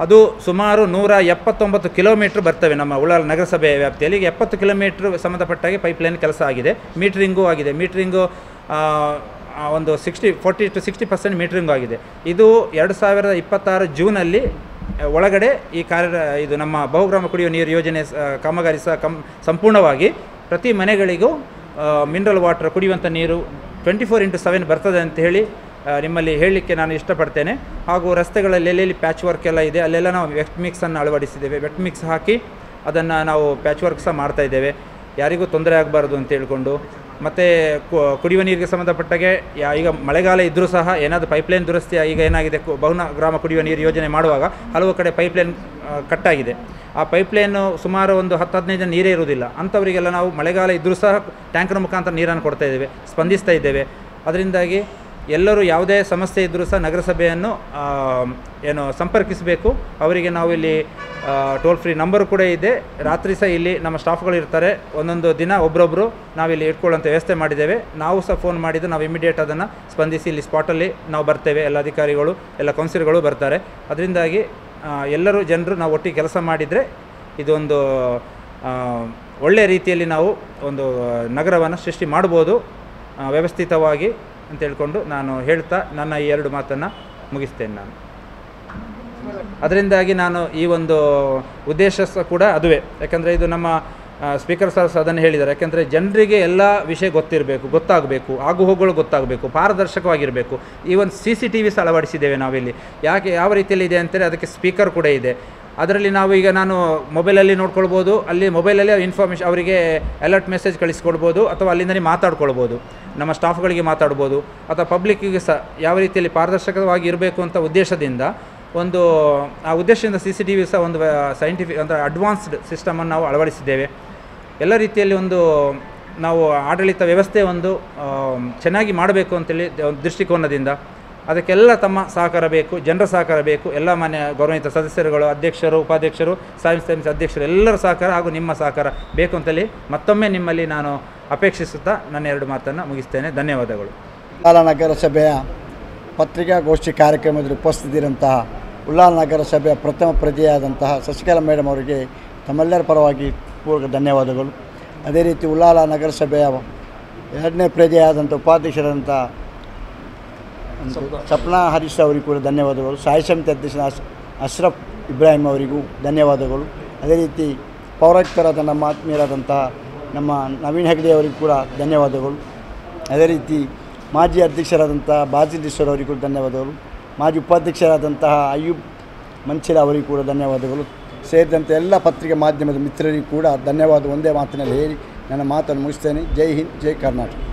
ಅದು ಸುಮಾರು 179 ಕಿಲೋಮೀಟ್ರ್ ಬರ್ತವೆ ನಮ್ಮ ಉಳ್ಳಾಲ ನಗರಸಭೆ ವ್ಯಾಪ್ತಿಯಲ್ಲಿ. ಈಗ 70 ಕಿಲೋಮೀಟ್ರ್ ಸಂಬಂಧಪಟ್ಟಾಗಿ ಪೈಪ್ಲೈನ್ ಕೆಲಸ ಆಗಿದೆ, ಮೀಟ್ರಿಂಗೂ ಆಗಿದೆ. ಮೀಟ್ರಿಂಗು 40 to 60% ಮೀಟ್ರಿಂಗ್ ಆಗಿದೆ. ಇದು 2026 ಜೂನಲ್ಲಿ ಒಳಗಡೆ ಇದು ನಮ್ಮ ಬಹುಗ್ರಾಮ ಕುಡಿಯುವ ನೀರು ಯೋಜನೆ ಕಾಮಗಾರಿ ಸಹ ಸಂಪೂರ್ಣವಾಗಿ ಪ್ರತಿ ಮನೆಗಳಿಗೂ ಮಿನರಲ್ ವಾಟರ್ ಕುಡಿಯುವಂಥ ನೀರು 24x7 ಬರ್ತದೆ ಅಂತ ಹೇಳಿ ನಿಮ್ಮಲ್ಲಿ ಹೇಳಲಿಕ್ಕೆ ನಾನು ಇಷ್ಟಪಡ್ತೇನೆ. ಹಾಗೂ ರಸ್ತೆಗಳಲ್ಲಿ ಎಲ್ಲೆಲ್ಲಿ ಪ್ಯಾಚ್ ವರ್ಕ್ ಎಲ್ಲ ಇದೆ ಅಲ್ಲೆಲ್ಲ ನಾವು ವೆಟ್ ಮಿಕ್ಸನ್ನು ಅಳವಡಿಸಿದ್ದೇವೆ. ವೆಟ್ ಮಿಕ್ಸ್ ಹಾಕಿ ಅದನ್ನು ನಾವು ಪ್ಯಾಚ್ ವರ್ಕ್ ಸಹ ಮಾಡ್ತಾಯಿದ್ದೇವೆ, ಯಾರಿಗೂ ತೊಂದರೆ ಆಗಬಾರ್ದು ಅಂತ ಹೇಳ್ಕೊಂಡು. ಮತ್ತು ಕುಡಿಯುವ ನೀರಿಗೆ ಸಂಬಂಧಪಟ್ಟಾಗೆ ಈಗ ಮಳೆಗಾಲ ಇದ್ದರೂ ಸಹ ಏನಾದರೂ ಪೈಪ್ಲೈನ್ ದುರಸ್ತಿ ಈಗ ಏನಾಗಿದೆ, ಬಹುಗ್ರಾಮ ಕುಡಿಯುವ ನೀರು ಯೋಜನೆ ಮಾಡುವಾಗ ಹಲವು ಕಡೆ ಪೈಪ್ಲೈನ್ ಕಟ್ಟಾಗಿದೆ. ಆ ಪೈಪ್ಲೈನು ಸುಮಾರು 10-15 ದಿನ ನೀರೇ ಇರುವುದಿಲ್ಲ. ಅಂಥವರಿಗೆಲ್ಲ ನಾವು ಮಳೆಗಾಲ ಇದ್ದರೂ ಸಹ ಟ್ಯಾಂಕರ್ ಮುಖಾಂತರ ನೀರನ್ನು ಕೊಡ್ತಾ ಇದ್ದೇವೆ, ಸ್ಪಂದಿಸ್ತಾ ಇದ್ದೇವೆ. ಅದರಿಂದಾಗಿ ಎಲ್ಲರೂ ಯಾವುದೇ ಸಮಸ್ಯೆ ಇದ್ದರೂ ಸಹ ನಗರಸಭೆಯನ್ನು ಸಂಪರ್ಕಿಸಬೇಕು. ಅವರಿಗೆ ನಾವು ಇಲ್ಲಿ ಟೋಲ್ ಫ್ರೀ ನಂಬರು ಕೂಡ ಇದೆ. ರಾತ್ರಿ ಸಹ ಇಲ್ಲಿ ನಮ್ಮ ಸ್ಟಾಫ್ಗಳು ಇರ್ತಾರೆ. ಒಂದೊಂದು ದಿನ ಒಬ್ಬರೊಬ್ಬರು ನಾವಿಲ್ಲಿ ಇಟ್ಕೊಳ್ಳೋಂಥ ವ್ಯವಸ್ಥೆ ಮಾಡಿದ್ದೇವೆ. ನಾವು ಸಹ ಫೋನ್ ಮಾಡಿದ್ದು ನಾವು ಇಮಿಡಿಯೇಟ್ ಅದನ್ನು ಸ್ಪಂದಿಸಿ ಇಲ್ಲಿ ಸ್ಪಾಟಲ್ಲಿ ನಾವು ಬರ್ತೇವೆ. ಎಲ್ಲ ಅಧಿಕಾರಿಗಳು, ಎಲ್ಲ ಕೌನ್ಸಿಲರ್ಗಳು ಬರ್ತಾರೆ. ಅದರಿಂದಾಗಿ ಎಲ್ಲರೂ ಜನರು ನಾವು ಒಟ್ಟಿಗೆ ಕೆಲಸ ಮಾಡಿದರೆ ಇದೊಂದು ಒಳ್ಳೆಯ ರೀತಿಯಲ್ಲಿ ನಾವು ನಗರವನ್ನು ಸೃಷ್ಟಿ ಮಾಡ್ಬೋದು ವ್ಯವಸ್ಥಿತವಾಗಿ ಅಂತ ಹೇಳ್ಕೊಂಡು ನಾನು ಹೇಳ್ತಾ ನನ್ನ ಈ 2 ಮಾತನ್ನು ಮುಗಿಸ್ತೇನೆ. ನಾನು ಅದರಿಂದಾಗಿ ನಾನು ಈ ಉದ್ದೇಶ ಕೂಡ ಅದುವೇ. ಯಾಕಂದರೆ ಇದು ನಮ್ಮ ಸ್ಪೀಕರ್ ಸರ್ ಅದನ್ನು ಹೇಳಿದ್ದಾರೆ. ಯಾಕೆಂದರೆ ಜನರಿಗೆ ಎಲ್ಲ ವಿಷಯ ಗೊತ್ತಾಗಬೇಕು, ಆಗುಹೋಗುಗಳು ಗೊತ್ತಾಗಬೇಕು, ಪಾರದರ್ಶಕವಾಗಿರಬೇಕು. ಈವನ್ CCTV ಸಹ ಅಳವಡಿಸಿದ್ದೇವೆ ನಾವಿಲ್ಲಿ. ಯಾವ ರೀತಿಯಲ್ಲಿ ಇದೆ ಅಂತೇಳಿ ಅದಕ್ಕೆ ಸ್ಪೀಕರ್ ಕೂಡ ಇದೆ. ಅದರಲ್ಲಿ ನಾವು ಈಗ ನಾನು ಮೊಬೈಲಲ್ಲಿ ನೋಡ್ಕೊಳ್ಬೋದು, ಅಲ್ಲಿ ಮೊಬೈಲಲ್ಲಿ ಇನ್ಫಾರ್ಮೇಷನ್ ಅವರಿಗೆ ಅಲರ್ಟ್ ಮೆಸೇಜ್ ಕಳಿಸ್ಕೊಡ್ಬೋದು, ಅಥವಾ ಅಲ್ಲಿಂದಲೇ ಮಾತಾಡ್ಕೊಳ್ಬೋದು, ನಮ್ಮ ಸ್ಟಾಫ್ಗಳಿಗೆ ಮಾತಾಡ್ಬೋದು, ಅಥವಾ ಪಬ್ಲಿಕ್ಕಿಗೆ ಸಹ ಯಾವ ರೀತಿಯಲ್ಲಿ ಪಾರದರ್ಶಕವಾಗಿ ಇರಬೇಕು ಅಂತ ಉದ್ದೇಶದಿಂದ ಆ ಉದ್ದೇಶದಿಂದ CCTV ಸಹ ಒಂದು ಸೈಂಟಿಫಿಕ್ ಅಂದರೆ ಅಡ್ವಾನ್ಸ್ಡ್ ಸಿಸ್ಟಮನ್ನು ನಾವು ಅಳವಡಿಸಿದ್ದೇವೆ. ಎಲ್ಲ ರೀತಿಯಲ್ಲಿ ನಾವು ಆಡಳಿತ ವ್ಯವಸ್ಥೆ ಚೆನ್ನಾಗಿ ಮಾಡಬೇಕು ಅಂತೇಳಿ ಒಂದು ದೃಷ್ಟಿಕೋನದಿಂದ ಅದಕ್ಕೆಲ್ಲ ತಮ್ಮ ಸಹಕಾರ ಬೇಕು, ಜನರ ಸಹಕಾರ ಬೇಕು. ಎಲ್ಲ ಗೌರವಾನ್ವಿತ ಸದಸ್ಯರುಗಳು, ಅಧ್ಯಕ್ಷರು, ಉಪಾಧ್ಯಕ್ಷರು, ಸಮಿತಿ ಅಧ್ಯಕ್ಷರು ಎಲ್ಲರ ಸಹಕಾರ ಹಾಗೂ ನಿಮ್ಮ ಸಹಕಾರ ಬೇಕು ಅಂತೇಳಿ ಮತ್ತೊಮ್ಮೆ ನಿಮ್ಮಲ್ಲಿ ನಾನು ಅಪೇಕ್ಷಿಸುತ್ತಾ ನನ್ನ 2 ಮಾತನ್ನು ಮುಗಿಸ್ತೇನೆ. ಧನ್ಯವಾದಗಳು. ಉಳ್ಳಾಲ ನಗರಸಭೆಯ ಪತ್ರಿಕಾಗೋಷ್ಠಿ ಕಾರ್ಯಕ್ರಮದಲ್ಲಿ ಉಪಸ್ಥಿತಿರಂತಹ ಉಳ್ಳಾಲ ನಗರಸಭೆಯ ಪ್ರಥಮ ಪ್ರಜೆಯಾದಂತಹ ಶಶಿಕಲಾ ಮೇಡಮ್ ಅವರಿಗೆ ತಮ್ಮೆಲ್ಲರ ಪರವಾಗಿ ಪೂರ್ವಕ ಧನ್ಯವಾದಗಳು. ಅದೇ ರೀತಿ ಉಳ್ಳಾಲ ನಗರಸಭೆಯ 2ನೇ ಪ್ರಜೆಯಾದಂಥ ಉಪಾಧ್ಯಕ್ಷರಾದಂಥ ಸಪ್ನಾ ಹರೀಶ್ ಅವರಿಗೂ ಕೂಡ ಧನ್ಯವಾದಗಳು. ಸ್ಥಾಯಿ ಸಮಿತಿ ಅಧ್ಯಕ್ಷ ಅಶ್ರಫ್ ಇಬ್ರಾಹಿಂ ಅವರಿಗೂ ಧನ್ಯವಾದಗಳು. ಅದೇ ರೀತಿ ಪೌರಾಯುಕ್ತರಾದ ನಮ್ಮ ಆತ್ಮೀಯರಾದಂತಹ ನಮ್ಮ ನವೀನ್ ಹೆಗ್ಡೆ ಅವರಿಗೂ ಕೂಡ ಧನ್ಯವಾದಗಳು. ಅದೇ ರೀತಿ ಮಾಜಿ ಅಧ್ಯಕ್ಷರಾದಂತಹ ಬಾಜಿಲೀಶ್ವರ್ ಅವರಿಗೂ ಕೂಡ ಧನ್ಯವಾದಗಳು. ಮಾಜಿ ಉಪಾಧ್ಯಕ್ಷರಾದಂತಹ ಅಯ್ಯೂಬ್ ಮಂಚಿಲ ಅವರಿಗೂ ಕೂಡ ಧನ್ಯವಾದಗಳು. ಸೇರಿದಂತೆ ಎಲ್ಲ ಪತ್ರಿಕೆ ಮಾಧ್ಯಮದ ಮಿತ್ರರಿಗೂ ಕೂಡ ಧನ್ಯವಾದ ಒಂದೇ ಮಾತಿನಲ್ಲಿ ಹೇಳಿ ನನ್ನ ಮಾತನ್ನು ಮುಗಿಸ್ತೇನೆ. ಜೈ ಹಿಂದ್, ಜೈ ಕರ್ನಾಟಕ.